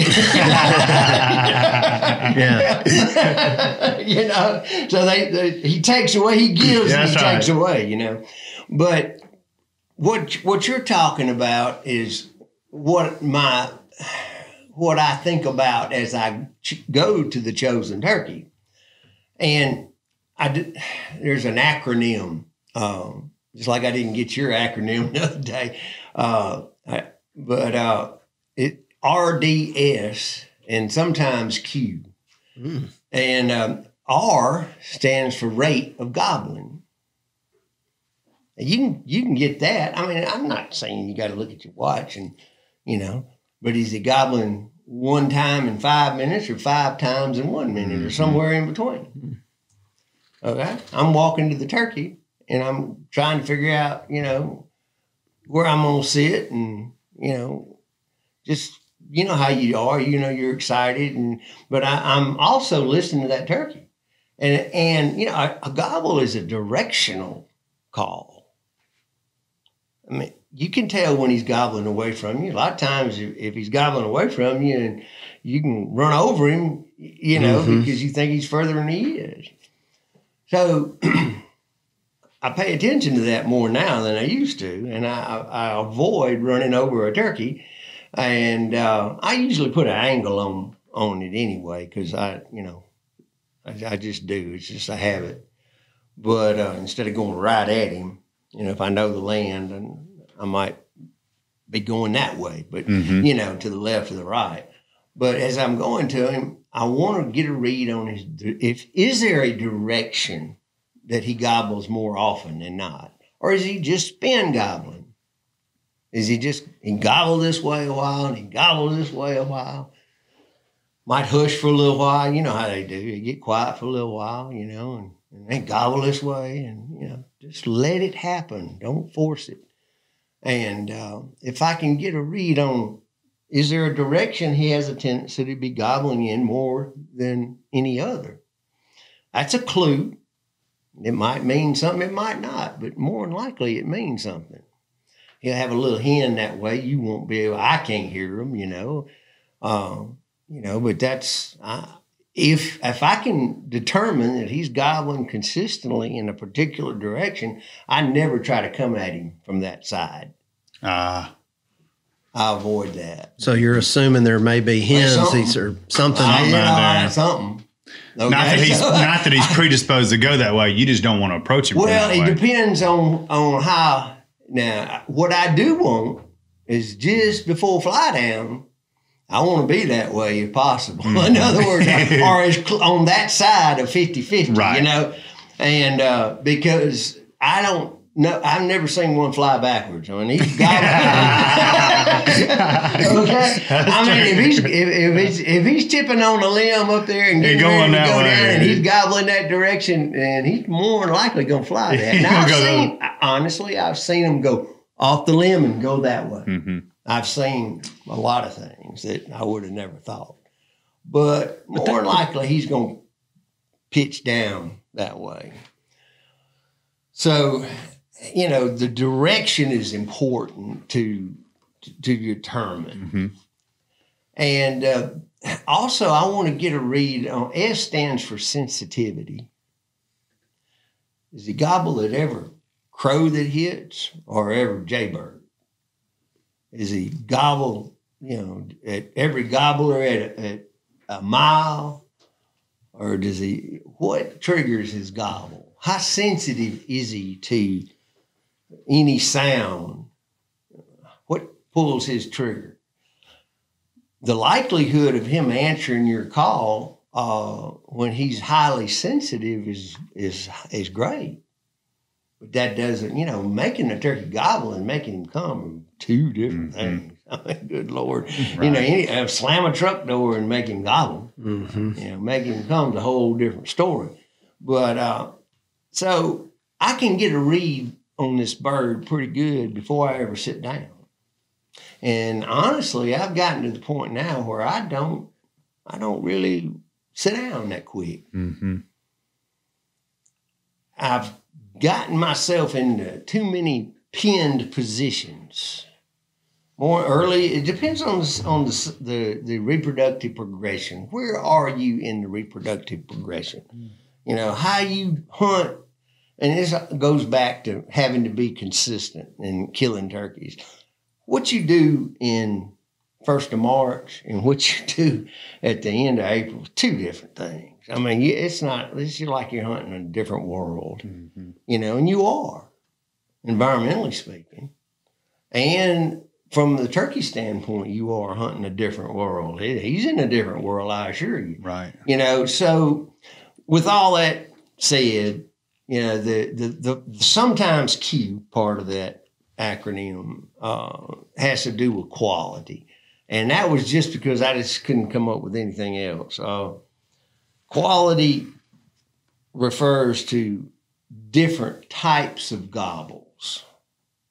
he takes away, he gives, and he takes away. But what you're talking about is what I think about as I go to the chosen turkey, and there's an acronym. Just like I didn't get your acronym the other day, but it RDS and sometimes Q, and R stands for rate of gobbling. You can get that. I mean, I'm not saying you got to look at your watch and but is he gobbling one time in 5 minutes or 5 times in 1 minute or somewhere in between? Okay, I'm walking to the turkey. And I'm trying to figure out, where I'm going to sit and, just, how you are, you're excited. But I'm also listening to that turkey. And a gobble is a directional call. I mean, you can tell when he's gobbling away from you. A lot of times if he's gobbling away from you and you can run over him, because you think he's further than he is. So I pay attention to that more now than I used to, and I avoid running over a turkey. And I usually put an angle on it anyway, because I just do. It's just a habit. But instead of going right at him, if I know the land, and I might be going that way, but to the left or the right. But as I'm going to him, I want to get a read on is there a direction that he gobbles more often than not? Or is he just spin gobbling? Is he gobble this way a while and he gobble this way a while? Might hush for a little while. You know how they do. They get quiet for a little while, and they gobble this way and, just let it happen. Don't force it. And if I can get a read on, is there a direction he has a tendency to be gobbling in more than any other? That's a clue. It might mean something, it might not, but more than likely it means something. He'll have a little hen that way. You won't be able, I can't hear him, but that's, if I can determine that he's gobbling consistently in a particular direction, I never try to come at him from that side. I avoid that. So you're assuming there may be hens or something. Something. Okay. Not that he's predisposed to go that way. You just don't want to approach him. Well, it depends on how. Now, what I do want is just before fly down, I want to be that way if possible. In other words, or on that side of 50-50, right. you know, and because I don't know, I've never seen one fly backwards. I mean, he's gobbling. Okay, I mean, if he's tipping on a limb up there and getting ready to go down, and he's gobbling that direction, and he's more than likely going to fly that. Now, I've seen him go off the limb and go that way. Mm-hmm. I've seen a lot of things that I would have never thought. But more than likely, he's going to pitch down that way. So, you know, the direction is important to determine. Mm-hmm. And also, I want to get a read on, S stands for sensitivity. Is he gobble at every crow that hits or every jaybird? Is he gobble, you know, at every gobbler at a mile? Or does he, what triggers his gobble? How sensitive is he to any sound? What pulls his trigger? The likelihood of him answering your call when he's highly sensitive is great. But that doesn't, you know, making a turkey gobble and making him come are two different things. I mean, good Lord. Right. You know, slam a truck door and make him gobble. Mm-hmm. You know, make him come is a whole different story. But so I can get a read on this bird pretty good before I ever sit down. And honestly, I've gotten to the point now where I don't really sit down that quick. Mm-hmm. I've gotten myself into too many pinned positions. More early, it depends on the reproductive progression. Where are you in the reproductive progression? You know, how you hunt, and this goes back to having to be consistent in killing turkeys. What you do in 1st of March and what you do at the end of April, two different things. I mean, it's like you're hunting in a different world, mm-hmm. you know, and you are, environmentally speaking. And from the turkey standpoint, you are hunting a different world. He's in a different world, I assure you. Right. You know, so with all that said, you know, the sometimes Q part of that acronym has to do with quality. And that was just because I just couldn't come up with anything else. Quality refers to different types of gobbles.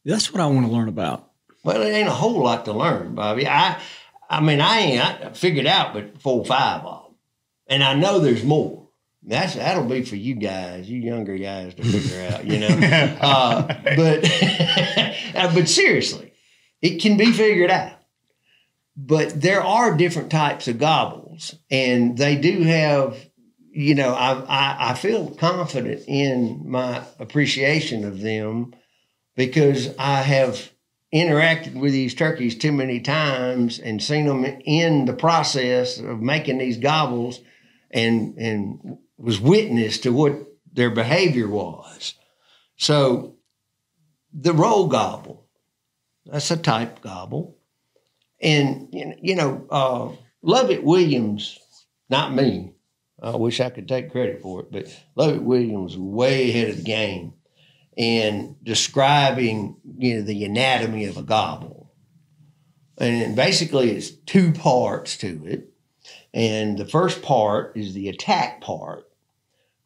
That's what I want to learn about. Well, it ain't a whole lot to learn, Bobby. I figured out but 4 or 5 of them. And I know there's more. That'll be for you guys, you younger guys to figure out, you know. But seriously, it can be figured out. But there are different types of gobbles, and they do have, you know, I feel confident in my appreciation of them because I have interacted with these turkeys too many times and seen them in the process of making these gobbles and was witness to what their behavior was. So the roll gobble, that's a type gobble. And, you know, Lovett Williams, not me, I wish I could take credit for it, but Lovett Williams was way ahead of the game in describing, you know, the anatomy of a gobble. And basically it's 2 parts to it. And the first part is the attack part,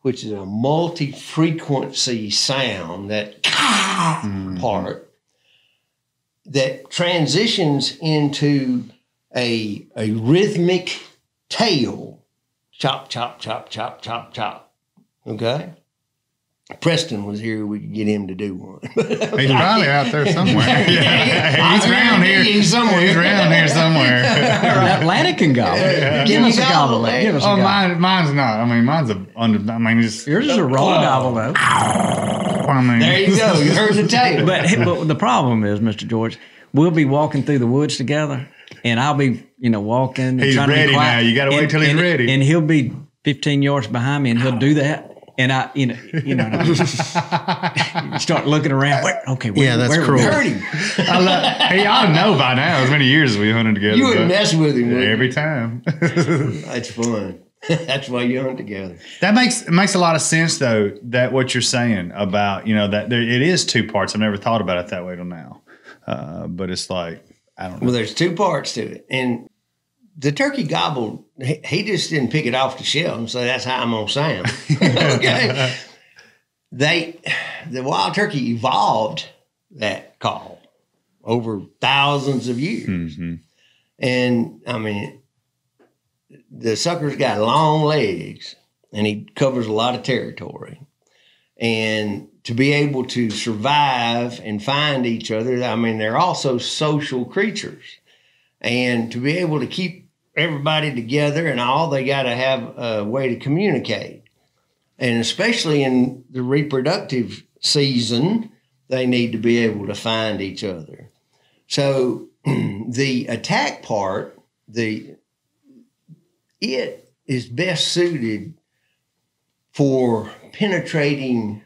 which is a multi-frequency sound, that part, that transitions into a rhythmic tail. Chop, chop, chop, chop, chop, chop. Okay? Preston was here, we could get him to do one. He's probably out there somewhere. He's around here. He's around here somewhere. Atlanta can gobble. Give us a gobble. Give us a gobble. Mine's not. I mean, mine's just yours is a raw gobble though. I mean, there you go. You heard the tail. But the problem is, Mr. George, we'll be walking through the woods together, and I'll be, walking. And he's trying ready to be quiet, now. You got to wait till he's ready. And he'll be 15 yards behind me, and he'll do that. And I, start looking around. That's cruel. Heard him. Hey, y'all know by now as many years as we hunted together. You would mess with him every time. That's fun. That's why you hunt together. That makes a lot of sense, though. That what you're saying about that it is two parts. I've never thought about it that way till now. But it's like I don't know. Well, there's two parts to it, and the turkey gobbled. He just didn't pick it off the shelf and say, "That's how I'm gonna sound." Okay. The wild turkey evolved that call over thousands of years, and I mean, the sucker's got long legs, and he covers a lot of territory, and to be able to survive and find each other, I mean, they're also social creatures, and to be able to keep everybody together and all, they got to have a way to communicate. And especially in the reproductive season, they need to be able to find each other. So the attack part, it is best suited for penetrating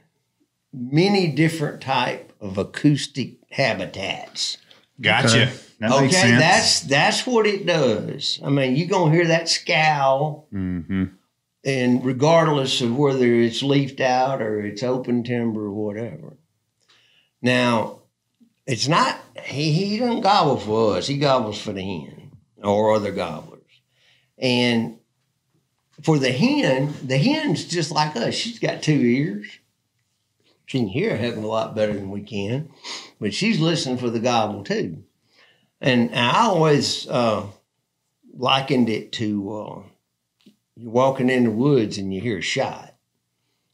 many different type of acoustic habitats. Gotcha. Okay. That makes sense. That's what it does. I mean, you're going to hear that scowl, and regardless of whether it's leafed out or it's open timber or whatever. Now, it's not, he doesn't gobble for us. He gobbles for the hen or other gobblers. And for the hen's just like us. She's got 2 ears. She can hear a heck of a lot better than we can, but she's listening for the gobble too. And I always likened it to you're walking in the woods and you hear a shot,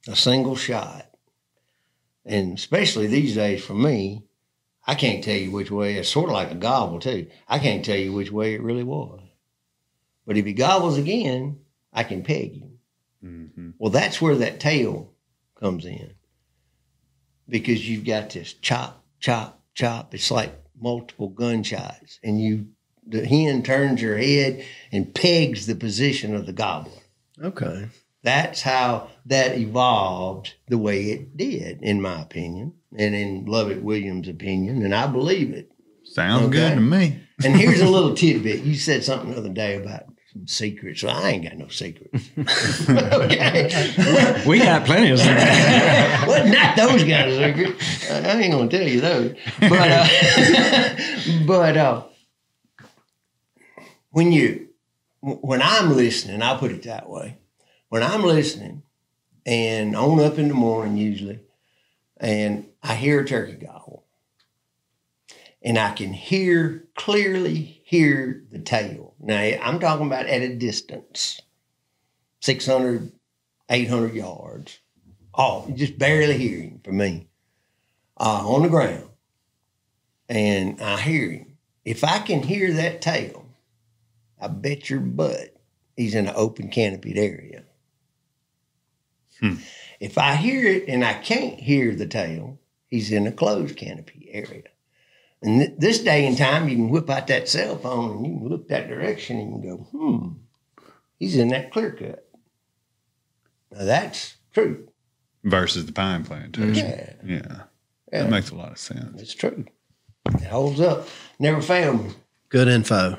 a single shot. And especially these days for me, I can't tell you which way. It's sort of like a gobble too. I can't tell you which way it really was. But if he gobbles again, I can peg him. Well, that's where that tail comes in. Because you've got this chop, chop, chop. It's like multiple gunshots, and the hen turns her head and pegs the position of the gobbler. Okay. That's how that evolved the way it did, in my opinion, and in Lovett Williams' opinion, and I believe it. Sounds good to me. And here's a little tidbit. You said something the other day about some secrets. Well, I ain't got no secrets. Okay. We got plenty of secrets. Well, not those kind of secrets. I ain't going to tell you those. But when I'm listening, I'll put it that way. When I'm listening and on up in the morning usually, and I hear a turkey gobble, and I can clearly hear the tail. Now, I'm talking about at a distance, 600, 800 yards. Oh, you just barely hear him for me on the ground. And I hear him. If I can hear that tail, I bet your butt he's in an open canopied area. If I hear it and I can't hear the tail, he's in a closed canopy area. And this day and time, you can whip out that cell phone and you can look that direction and you can go, he's in that clear cut. Now that's true. Versus the pine plantation. Yeah. That makes a lot of sense. It's true. It holds up. Never failed me. Good info.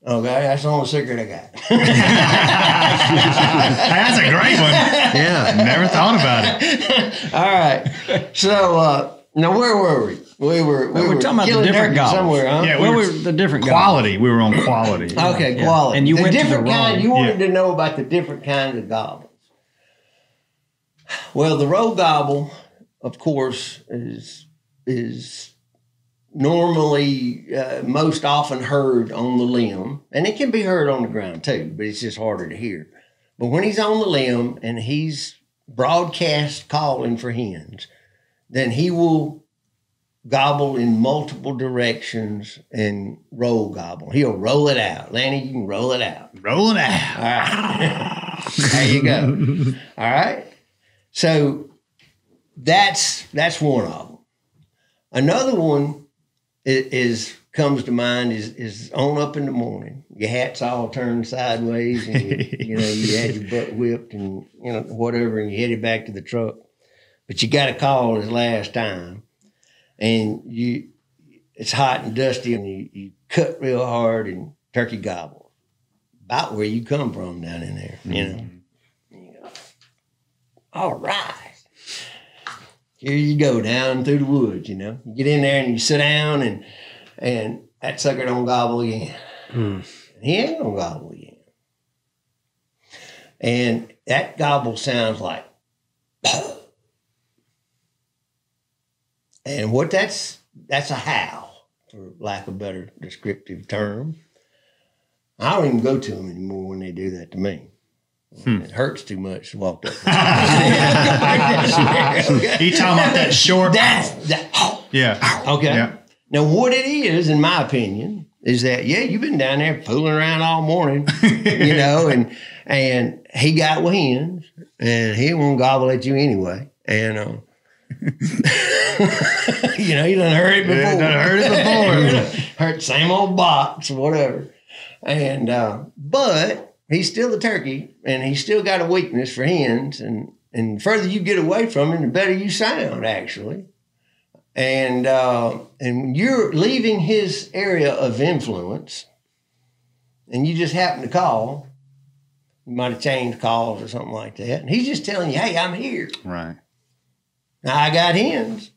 Okay, that's the only secret I got. That's a great one. Yeah. Never thought about it. All right. So, now where were we? We were talking about the different gobbles somewhere, huh? Yeah, Where were the different quality. We were on quality. Okay, quality. And you the went to different the kind. roll. You wanted to know about the different kinds of gobbles. Well, the roll gobble, of course, is normally most often heard on the limb, and it can be heard on the ground too, but it's just harder to hear. But when he's on the limb and he's broadcast calling for hens, then he will gobble in multiple directions and roll gobble. He'll roll it out. Lanny, you can roll it out. Roll it out. All right. There you go. All right. So that's one of them. Another one comes to mind is on up in the morning. Your hat's all turned sideways, and you had your butt whipped, and whatever, and you headed back to the truck. But you got a call his last time, and it's hot and dusty, and you cut real hard, and turkey gobble about where you come from down in there. And you go, all right. Here you go down through the woods, You get in there and you sit down, and that sucker don't gobble again. He ain't gonna gobble again. And that gobble sounds like, and what that's a howl, for lack of a better descriptive term. I don't even go to them anymore when they do that to me. It hurts too much to walk up. You talking about that short? Yeah. Okay. Yeah. Now, what it is, in my opinion, is that, you've been down there fooling around all morning, and he got with hens, and he won't gobble at you anyway. And, he done heard it before. Heard the same old box or whatever. And, but he's still a turkey, and he's still got a weakness for hens. And the further you get away from him, the better you sound, actually. And you're leaving his area of influence, and you just happen to call. You might have changed calls or something like that. And he's just telling you, hey, I'm here. Right. Now, I got hens.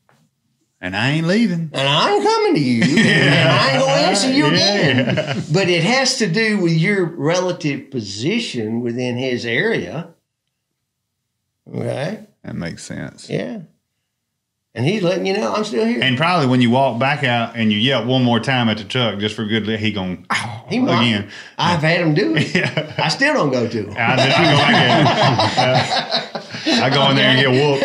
And I ain't leaving. And I ain't coming to you. And I ain't going to answer you again. Yeah. But it has to do with your relative position within his area. Okay? That makes sense. Yeah. And he's letting you know I'm still here. And probably when you walk back out and you yell one more time at the truck just for good, he going again. I've had him do it. Yeah. I still don't go to him. I go in there and get whooped.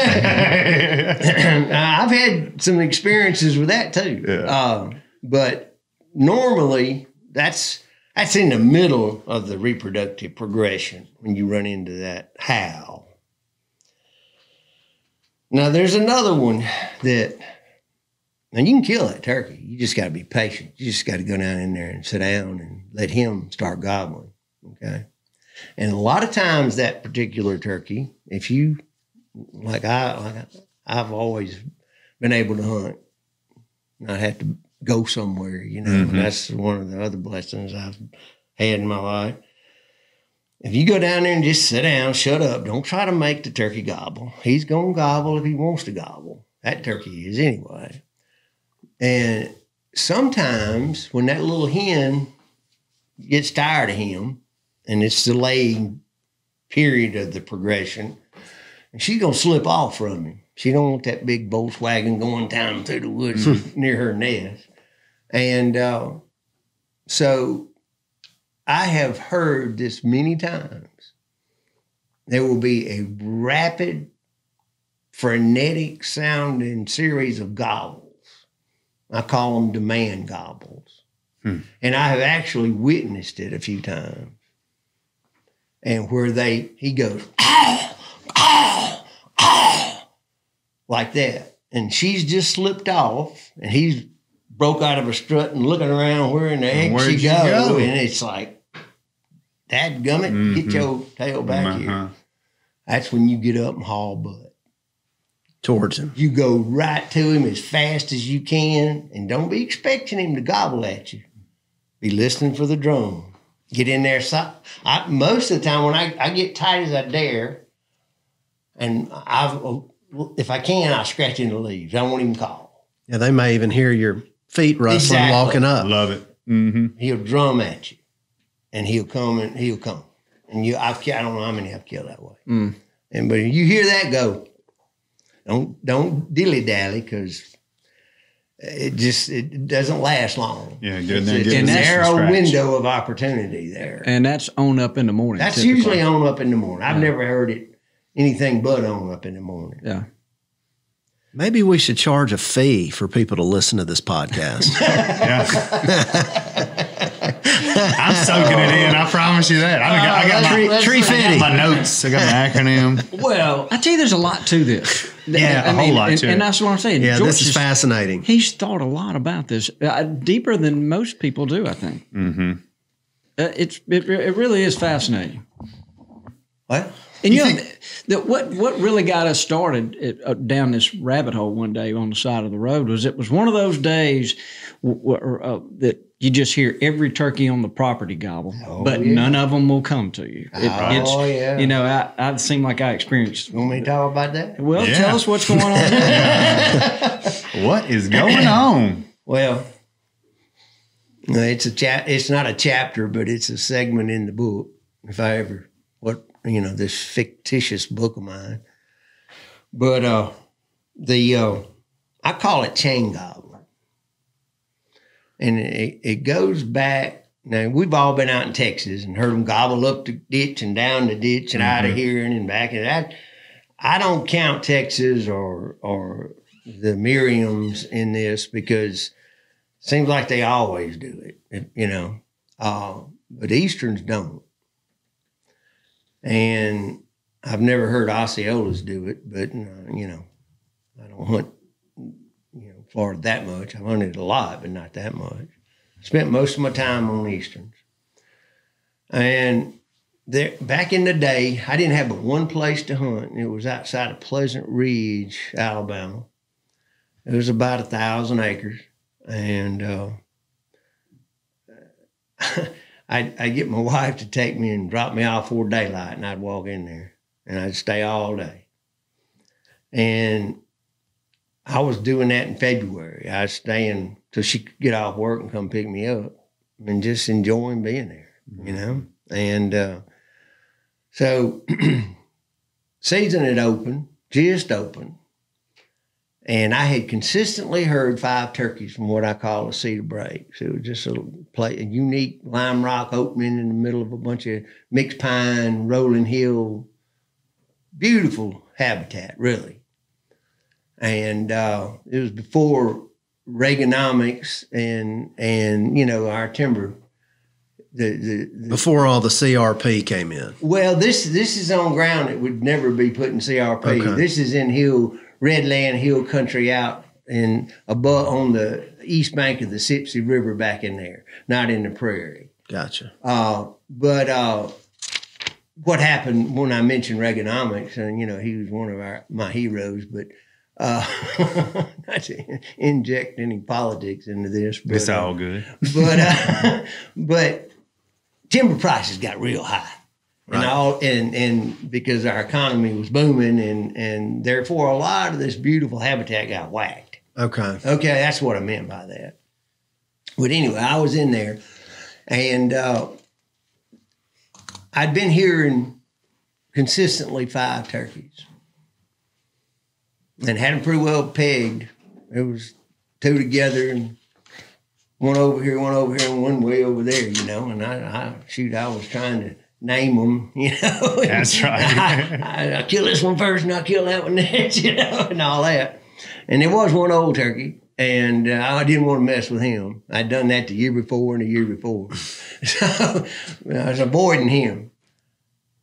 I've had some experiences with that too. Yeah. But normally that's in the middle of the reproductive progression when you run into that howl. Now, there's another one that, now you can kill that turkey. You just got to be patient. You just got to go down in there and sit down and let him start gobbling, okay? And a lot of times that particular turkey, if you, I've always been able to hunt, not have to go somewhere, and that's one of the other blessings I've had in my life. If you go down there and just sit down, shut up, don't try to make the turkey gobble. He's going to gobble if he wants to gobble. That turkey is anyway. And sometimes when that little hen gets tired of him, and it's the laying period of the progression, and she's going to slip off from him. She don't want that big Volkswagen going down through the woods near her nest. And so I have heard this many times. There will be a rapid, frenetic sounding series of gobbles. I call them demand gobbles. And I have actually witnessed it a few times. And where he goes, ow, ow, ow, like that. And she's just slipped off, and he's broke out of a strut and looking around where in the heck she go. And it's like, dadgummit, get your tail back here. That's when you get up and haul butt. Towards him. You go right to him as fast as you can, and don't be expecting him to gobble at you. Be listening for the drone. Get in there. Most of the time when I get tight as I dare, and if I can, I'll scratch in the leaves. I won't even call. Yeah, they may even hear your feet rustling walking up. Love it. He'll drum at you. And he'll come. And I don't know how many I've killed that way. But if you hear that go, don't dilly dally, because it doesn't last long. Yeah, good. It's a narrow window of opportunity there. And that's on up in the morning. That's typically on up in the morning. I've never heard it anything but on up in the morning. Yeah. Maybe we should charge a fee for people to listen to this podcast. I'm soaking it in. I promise you that. I got my notes. I got my acronym. Well, I tell you, there's a lot to this. Yeah, a whole lot to it. And that's what I'm saying. Yeah, George this is fascinating. He's thought a lot about this, deeper than most people do, I think. Mm-hmm. It really is fascinating. What? And what really got us started down this rabbit hole one day on the side of the road was it was one of those days that you just hear every turkey on the property gobble, but none of them will come to you. Yeah. You know, I seem like I experienced. You want me to talk about that? Well, tell us what's going on. What is going on? Well, it's not a chapter, but it's a segment in the book. If I ever this fictitious book of mine. But I call it chain gobbling. And it goes back. Now, we've all been out in Texas and heard them gobble up the ditch and down the ditch and out of here and back. And that, I don't count Texas or the Miriams in this because it seems like they always do it, but Easterns don't. And I've never heard Osceolas do it, but, I don't hunt, Florida that much. I've hunted a lot, but not that much. Spent most of my time on Easterns. And back in the day, I didn't have but one place to hunt, and it was outside of Pleasant Ridge, Alabama. It was about 1,000 acres. And I'd get my wife to take me and drop me off before daylight, and I'd walk in there, and I'd stay all day. And I was doing that in February. I was staying till she could get off work and come pick me up and just enjoying being there, And so season had opened, just opened, and I had consistently heard 5 turkeys from what I call a cedar break. So it was just a unique lime rock opening in the middle of a bunch of mixed pine, rolling hill, beautiful habitat, really. And it was before Reaganomics and our timber. Before all the CRP came in. Well, this is on ground that would never be put in CRP. Okay. This is in Redland Hill country out above on the east bank of the Sipsey River back in there, not in the prairie. Gotcha. But what happened when I mentioned Reaganomics, and he was one of my heroes, but not to inject any politics into this. But, it's all good. But timber prices got real high. Right. And because our economy was booming and therefore a lot of this beautiful habitat got whacked. Okay, that's what I meant by that. But anyway, I was in there and I'd been hearing consistently 5 turkeys and had them pretty well pegged. It was 2 together and one over here, and one way over there, and I was trying to name them, That's right. I kill this one first and I'll kill that one next, and all that. And there was one old turkey, and I didn't want to mess with him. I'd done that the year before and the year before. So I was avoiding him.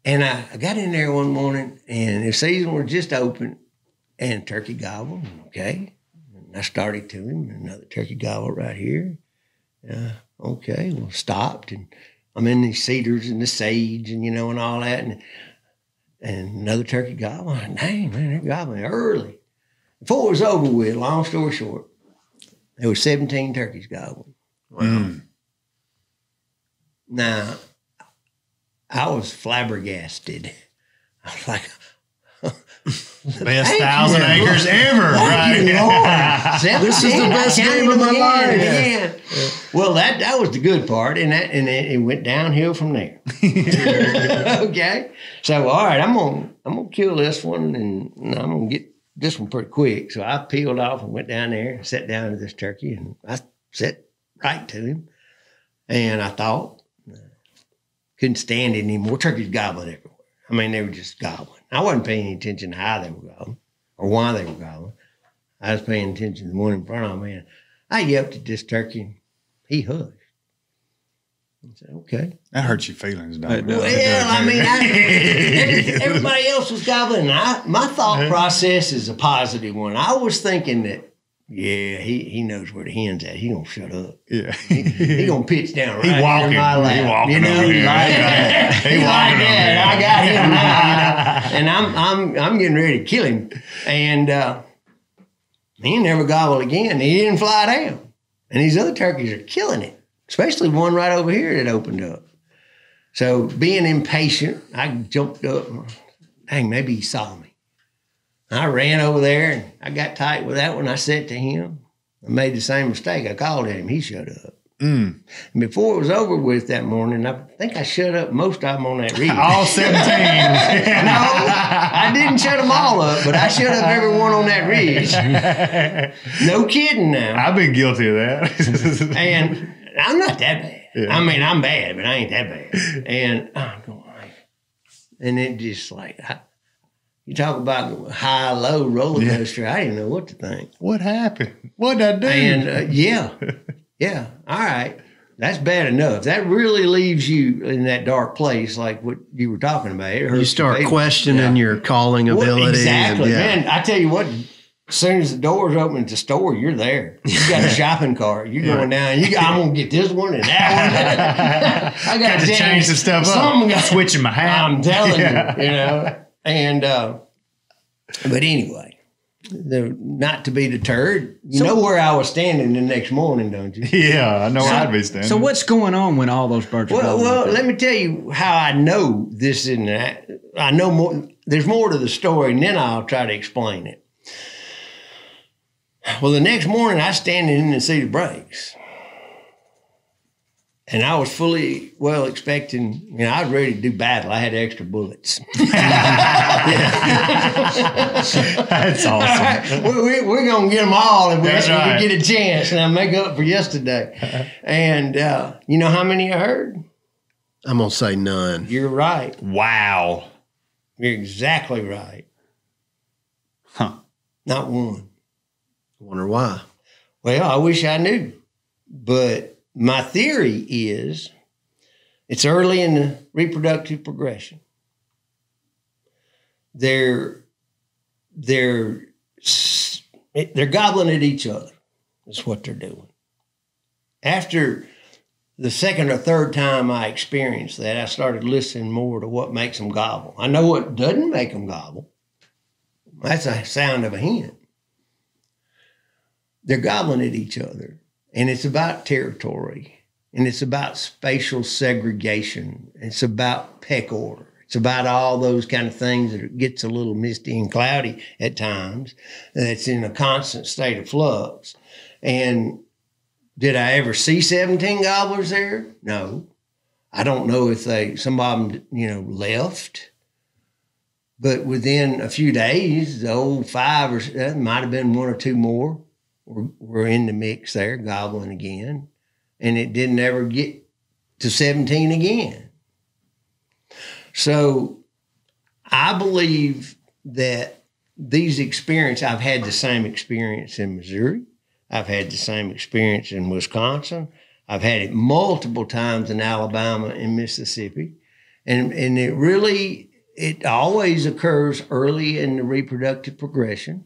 And I got in there one morning, and the season was just open, and turkey gobbled, okay. And I started to him, another turkey gobbled right here. Stopped, and I'm in these cedars and the sage and, and all that. And another turkey gobble. Dang, man, they're gobbling early. Before it was over with, long story short, there were 17 turkeys gobbling. Wow. Now, I was flabbergasted. I was like, best 1,000 acres ever, right? This is the best game of my life. Yeah. Well, that was the good part, and it went downhill from there. Okay, so all right, I'm gonna kill this one, and I'm gonna get this one pretty quick. So I peeled off and went down there, and sat down to this turkey, and I sat right to him, and I thought couldn't stand it anymore. Turkeys gobbling everywhere. I mean, they were just gobbling. I wasn't paying any attention to how they were gobbling or why they were gobbling. I was paying attention to the one in front of me. And I yelped at this turkey, and he hushed. I said, okay. That hurts your feelings, don't it? Well, I mean, everybody else was gobbling. My thought process is a positive one. I was thinking that, yeah, he knows where the hen's at. He gonna shut up. Yeah, he gonna pitch down right he walking, in my lap. He walking. You know, He like that. I got him now. You know, and I'm getting ready to kill him. And he never gobbled again. He didn't fly down. And these other turkeys are killing it, especially one right over here that opened up. So being impatient, I jumped up. Dang, maybe he saw me. I ran over there, and I got tight with that one. I said to him, I made the same mistake. I called at him. He shut up. And before it was over with that morning, I think I shut up most of them on that reed. All 17. No, I didn't shut them all up, but I shut up everyone on that ridge. No kidding now. I've been guilty of that. And I'm not that bad. Yeah. I mean, I'm bad, but I ain't that bad. And I'm going, and it just like... You talk about high-low roller coaster. Yeah. I didn't know what to think. What happened? What did I do? And yeah. All right, that's bad enough. That really leaves you in that dark place, like what you were talking about. You start questioning your calling ability. Exactly, man. I tell you what. As soon as the doors open at the store, you're there. You got a shopping cart. You're going down. I'm gonna get this one and that one. I got to change the stuff up. Switching my hat. I'm telling you, you know. And but anyway, not to be deterred. You know where I was standing the next morning, don't you? Yeah, I know where I'd be standing. So what's going on when all those birds are going? Well, let me tell you how I know this and that. I know more. There's more to the story, and then I'll try to explain it. Well, the next morning, I was standing in the Cedar Breaks. And I was fully expecting, I was ready to do battle. I had extra bullets. That's awesome. Right. We're going to get them all if we get a chance, and I'll make up for yesterday. And you know how many I heard? I'm going to say none. You're right. Wow. You're exactly right. Huh. Not one. I wonder why. Well, I wish I knew. But my theory is it's early in the reproductive progression. They're gobbling at each other. That's what they're doing. After the second or third time I experienced that, I started listening more to what makes them gobble. I know what doesn't make them gobble. That's a sound of a hen. They're gobbling at each other. And it's about territory, and it's about spatial segregation. It's about peck order. It's about all those kind of things that it gets a little misty and cloudy at times. It's in a constant state of flux. And did I ever see 17 gobblers there? No. I don't know if some of them, left. But within a few days, the old 5 or that might have been 1 or 2 more. We're in the mix there, gobbling again. And it didn't ever get to 17 again. So I believe that these experiences, I've had the same experience in Missouri. I've had the same experience in Wisconsin. I've had it multiple times in Alabama and Mississippi. And it always occurs early in the reproductive progression.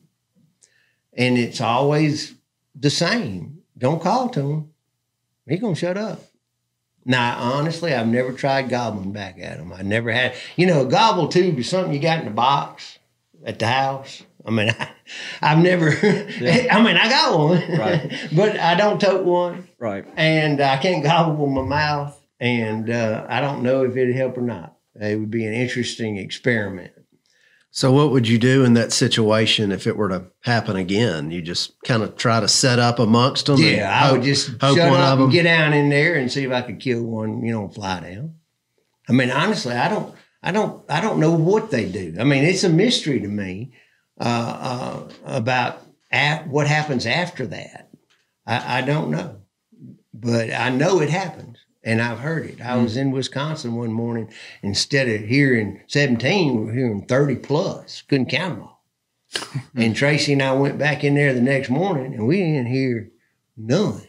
And it's always the same. Don't call to him. He's going to shut up. Now, honestly, I've never tried gobbling back at him. I never had. A gobble tube is something you got in the box at the house. I mean, I've never. Yeah. I mean, I got one. Right. But I don't tote one. Right. And I can't gobble with my mouth. And I don't know if it'd help or not. It would be an interesting experiment. So what would you do in that situation if it were to happen again? You just kind of try to set up amongst them? Yeah, I would just shut up and get down in there and see if I could kill one, fly down. I mean, honestly, I don't know what they do. I mean, it's a mystery to me about what happens after that. I don't know. But I know it happens. And I've heard it. I was in Wisconsin one morning. Instead of hearing 17, we were hearing 30 plus. Couldn't count them all. And Tracy and I went back in there the next morning, and we didn't hear none.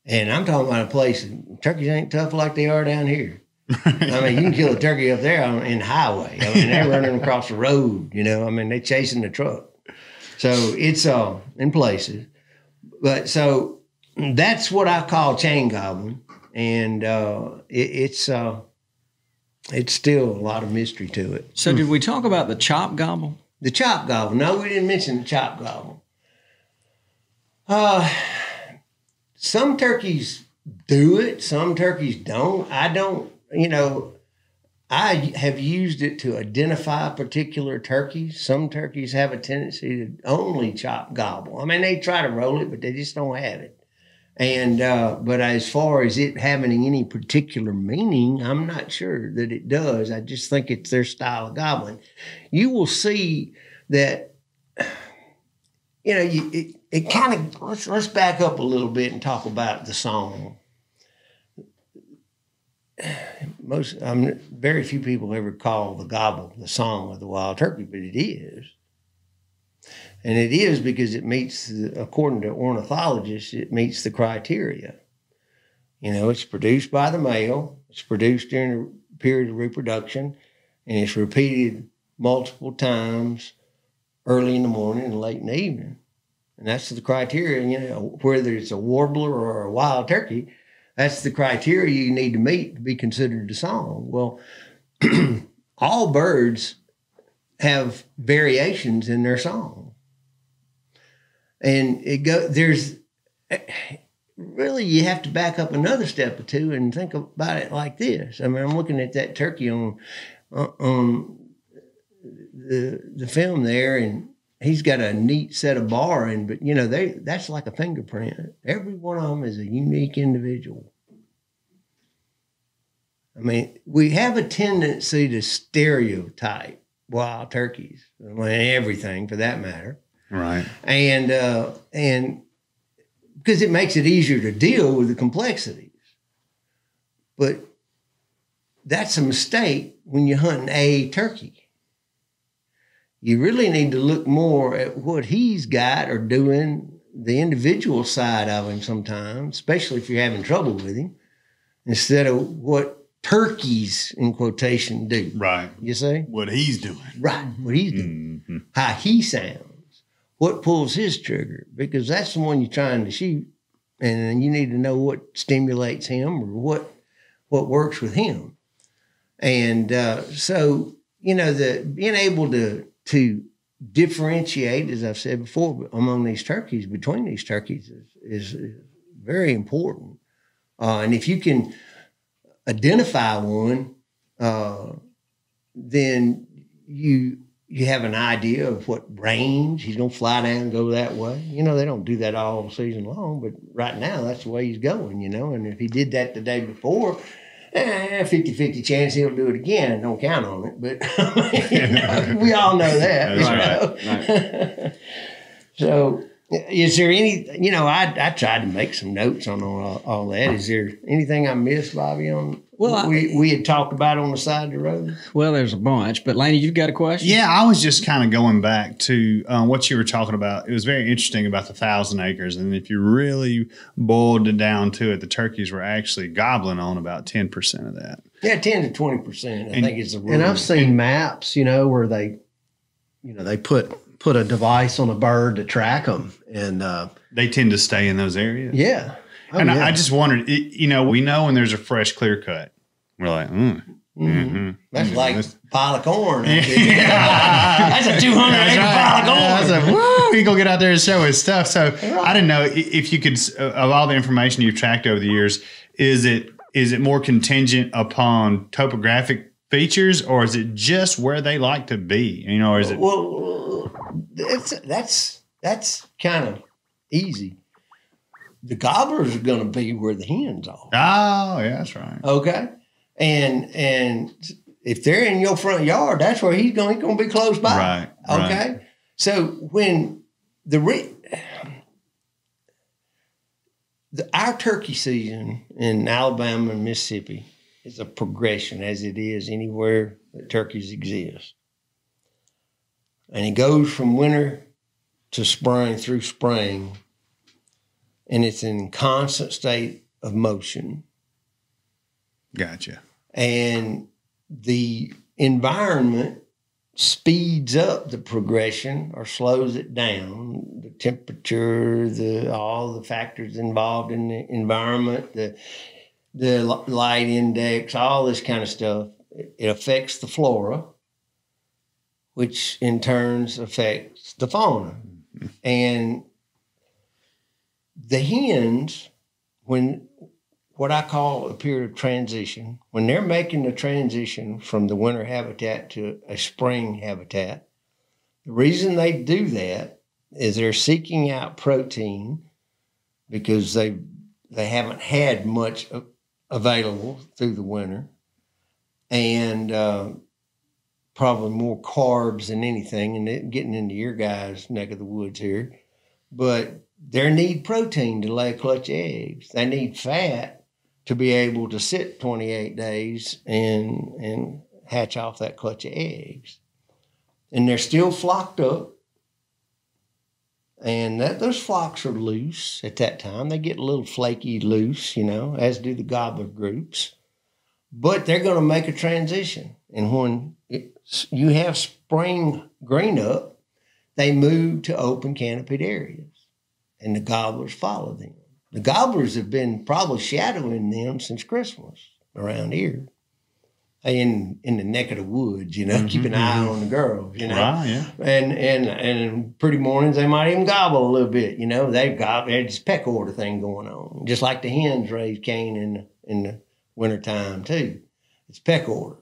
And I'm talking about a place, turkeys ain't tough like they are down here. I mean, you can kill a turkey up there in the highway. I mean, they're running across the road, you know. I mean, they're chasing the truck. So it's in places. But so that's what I call chain gobbling. And it's still a lot of mystery to it. So did we talk about the chop gobble? The chop gobble. No, we didn't mention the chop gobble. Some turkeys do it. Some turkeys don't. I don't, you know, I have used it to identify particular turkeys. Some turkeys have a tendency to only chop gobble. I mean, they try to roll it, but they just don't have it. And but as far as it having any particular meaning, I'm not sure that it does. I just think it's their style of gobbling. You will see that, you know, it kind of, let's back up a little bit and talk about the song. Very few people ever call the gobble the song of the wild turkey, but it is. And it is because it meets, according to ornithologists, it meets the criteria. You know, it's produced by the male, it's produced during the period of reproduction, and it's repeated multiple times early in the morning and late in the evening. And that's the criteria, you know, whether it's a warbler or a wild turkey, that's the criteria you need to meet to be considered a song. Well, all birds have variations in their song. And there's really, you have to back up another step or two and think about it like this. I mean, I'm looking at that turkey on the film there, and he's got a neat set of barring, but you know, that's like a fingerprint. Every one of them is a unique individual. I mean, we have a tendency to stereotype wild turkeys, I mean, everything for that matter. Right. And because it makes it easier to deal with the complexities. But that's a mistake when you're hunting a turkey. You really need to look more at what he's got or doing, the individual side of him sometimes, especially if you're having trouble with him, instead of what turkeys, in quotation, do. Right. You see? What he's doing. Right. What he's doing. Mm-hmm. How he sounds. What pulls his trigger? Because that's the one you're trying to shoot. And you need to know what stimulates him or what works with him. And so, you know, being able to differentiate, as I've said before, among these turkeys, between these turkeys is very important. And if you can identify one, then you have an idea of what range he's going to fly down and go that way. You know, they don't do that all season long, but right now that's the way he's going, you know. And if he did that the day before, 50-50 chance he'll do it again. Don't count on it, but you know, we all know that. Right. So is there any, you know, I tried to make some notes on all that. Is there anything I missed, Bobby, on what we had talked about on the side of the road? Well, there's a bunch, but Laney, you've got a question? Yeah, I was just kind of going back to what you were talking about. It was very interesting about the 1,000 acres. And if you really boiled it down to it, the turkeys were actually gobbling on about 10% of that. Yeah, 10 to 20%, I think is the rule. And I've seen maps, you know, where they put a device on a bird to track them. And they tend to stay in those areas. Yeah. Oh, and yeah. I just wondered, you know, we know when there's a fresh clear cut. We're like, that's like a pile of corn. That's a 200-acre pile of corn. I was like, woo, he go get out there and show his stuff. So right. I didn't know if you could, of all the information you've tracked over the years, is it more contingent upon topographic features, or is it just where they like to be? You know, or is it? Well, that's kind of easy. The gobblers are going to be where the hens are. Oh, yeah, that's right. Okay. And if they're in your front yard, that's where he's going to be close by. Right. Okay. Right. our turkey season in Alabama and Mississippi is a progression, as it is anywhere that turkeys exist. And it goes from winter to spring through spring, and it's in constant state of motion. Gotcha. And the environment speeds up the progression or slows it down. The temperature, all the factors involved in the environment, the light index, all this kind of stuff. It affects the flora, which in turn affects the fauna. And the hens, when what I call a period of transition, when they're making the transition from the winter habitat to a spring habitat, the reason they do that is they're seeking out protein because they haven't had much available through the winter, and probably more carbs than anything, and getting into your guys' neck of the woods here. But they need protein to lay a clutch of eggs. They need fat to be able to sit 28 days and hatch off that clutch of eggs. And they're still flocked up. And those flocks are loose at that time. They get a little flaky loose, as do the gobbler groups. But they're going to make a transition. And when you have spring green up, they move to open canopied areas. And the gobblers follow them. The gobblers have been probably shadowing them since Christmas around here. In the neck of the woods, keep an eye on the girls, Wow, yeah. And pretty mornings they might even gobble a little bit, They've got this peck order thing going on, just like the hens raise cane in the wintertime too. It's peck order.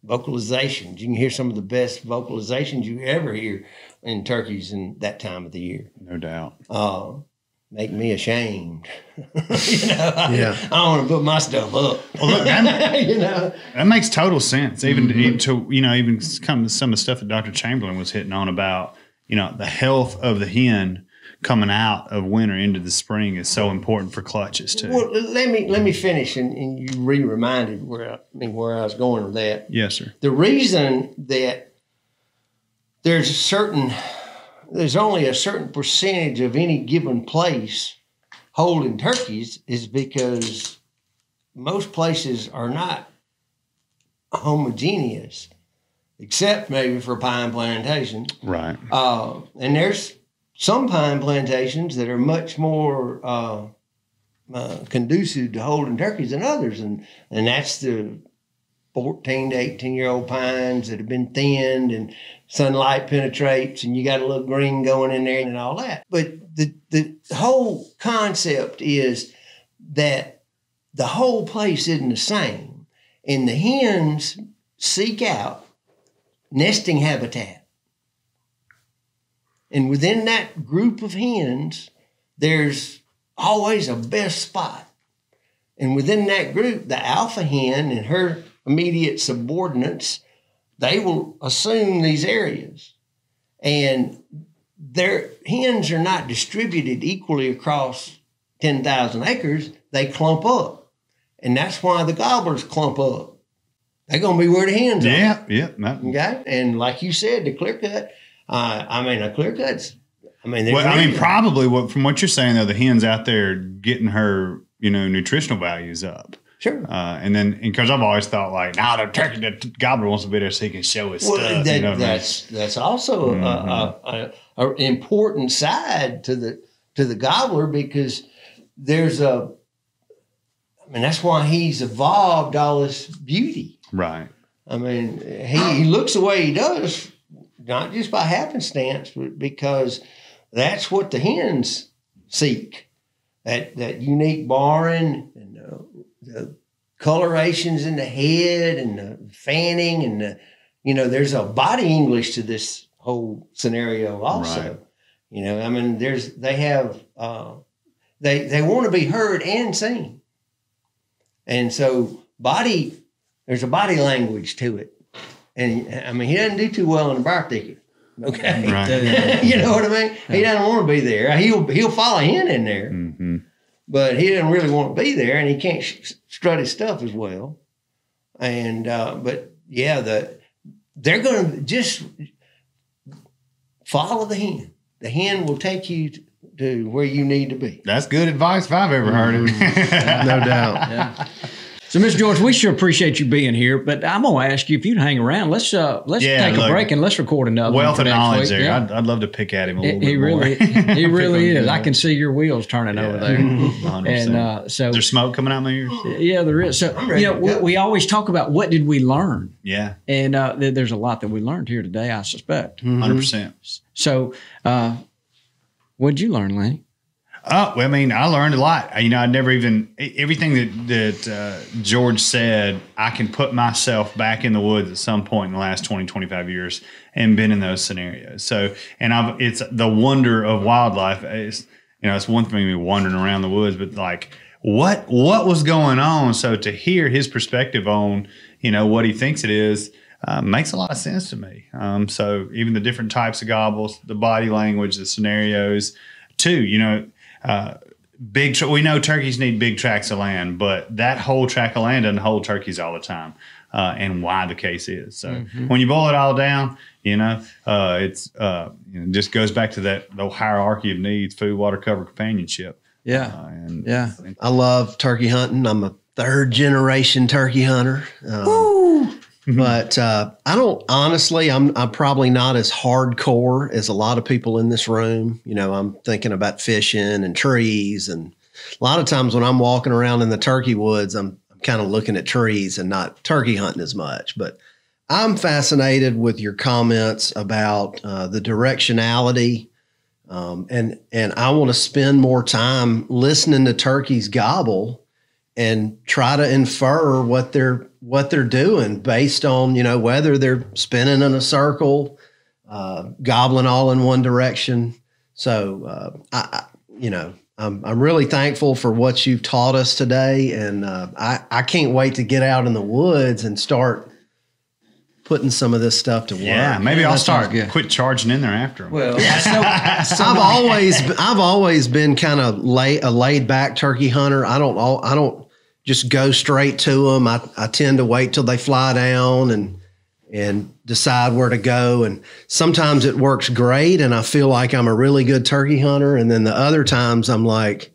Vocalizations. You can hear some of the best vocalizations you ever hear in turkeys in that time of the year. No doubt. Make me ashamed. I want to put my stuff up. Well, look, that makes total sense. Even even some of the stuff that Dr. Chamberlain was hitting on about, the health of the hen coming out of winter into the spring is so important for clutches too. Well, let me finish, and you reminded where I was going with that. Yes, sir. The reason that there's only a certain percentage of any given place holding turkeys is because most places are not homogeneous, except maybe for pine plantations. Right. And there's some pine plantations that are much more conducive to holding turkeys than others, and that's the 14 to 18-year-old pines that have been thinned and sunlight penetrates and you got a little green going in there and all that. But the whole concept is that the whole place isn't the same. And the hens seek out nesting habitat. And within that group of hens, there's always a best spot. And within that group, the alpha hen and her immediate subordinates, they will assume these areas. And their hens are not distributed equally across 10,000 acres. They clump up. And that's why the gobblers clump up. They're going to be where the hens are. Yeah. Okay? And like you said, the clear cut, a clear cut's, probably from what you're saying, though, the hen's out there getting her, nutritional values up. Sure. And then, because I've always thought the gobbler wants to be there so he can show his stuff. That's also an important side to the gobbler, because that's why he's evolved all this beauty. Right. He looks the way he does, not just by happenstance, but because that's what the hens seek. That unique barring and the colorations in the head and the fanning and there's a body English to this whole scenario also. Right. They want to be heard and seen. And so there's a body language to it. And he doesn't do too well in the bar thicket. Okay. Right. You know what I mean? He doesn't want to be there. He'll follow hen in there. Mm-hmm. but he doesn't really want to be there, and he can't strut his stuff as well. And but yeah, they're going to just follow the hen. The hen will take you to where you need to be. That's good advice if I've ever heard it. No doubt. Yeah. So, Mr. George, we sure appreciate you being here, but I'm going to ask you if you'd hang around. Let's take a break and let's record another wealth of knowledge there. Yeah. I'd love to pick at him a little bit He more. He really is. I can see your wheels turning over there. 100%. And so there's smoke coming out my ears. Yeah, there is. So we always talk about what did we learn. Yeah, and there's a lot that we learned here today, I suspect. 100%. So, what did you learn, Lenny? Oh, well, I mean, I learned a lot. I never even, everything that George said, I can put myself back in the woods at some point in the last 20, 25 years and been in those scenarios. So, and it's the wonder of wildlife. It's one thing to be wandering around the woods, but like, what was going on? So to hear his perspective on, what he thinks it is, makes a lot of sense to me. So even the different types of gobbles, the body language, the scenarios, too, we know turkeys need big tracts of land, but that whole tract of land doesn't hold turkeys all the time, and why the case is. So when you boil it all down, it's just goes back to the hierarchy of needs: food, water, cover, companionship. Yeah, I love turkey hunting. I'm a 3rd generation turkey hunter. But I don't, honestly, I'm probably not as hardcore as a lot of people in this room. I'm thinking about fishing and trees. And a lot of times when I'm walking around in the turkey woods, I'm kind of looking at trees and not turkey hunting as much. But I'm fascinated with your comments about the directionality. And I want to spend more time listening to turkeys gobble and try to infer what they're doing based on, whether they're spinning in a circle, gobbling all in one direction. So, I'm really thankful for what you've taught us today. And I can't wait to get out in the woods and start putting some of this stuff to work. Yeah, maybe I'll start quit charging in there after them. Well, I've always been kind of a laid back turkey hunter. I don't just go straight to them. I tend to wait till they fly down and decide where to go. And sometimes it works great, and I feel like I'm a really good turkey hunter. And then the other times I'm like,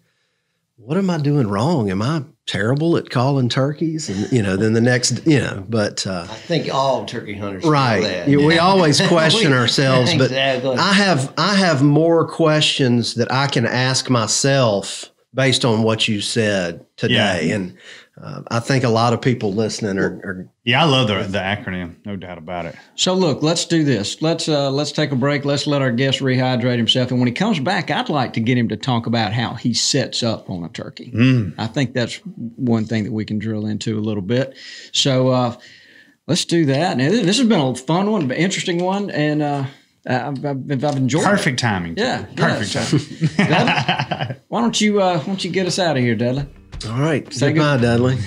what am I doing wrong? Am I terrible at calling turkeys? And, then the next, but I think all turkey hunters right. know that. We always question ourselves, but Exactly. I have more questions that I can ask myself based on what you said today. Yeah. And I think a lot of people listening are I love the acronym, no doubt about it. So look, let's do this. Let's take a break. Let's let our guest rehydrate himself. And when he comes back, I'd like to get him to talk about how he sets up on a turkey. I think that's one thing that we can drill into a little bit. So let's do that. Now, this has been a fun one, interesting one, and I've enjoyed Perfect it. timing. Yeah. Perfect timing. Dudley, why don't you get us out of here, Dudley? all right. Goodbye, Dudley.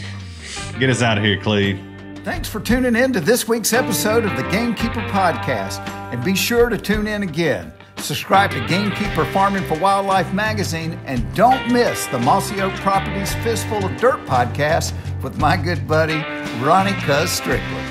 Get us out of here, Cleve. Thanks for tuning in to this week's episode of the GameKeeper Podcast. And be sure to tune in again. Subscribe to GameKeeper Farming for Wildlife magazine, and don't miss the Mossy Oak Properties Fistful of Dirt podcast with my good buddy, Ronnie Cuz Strickland.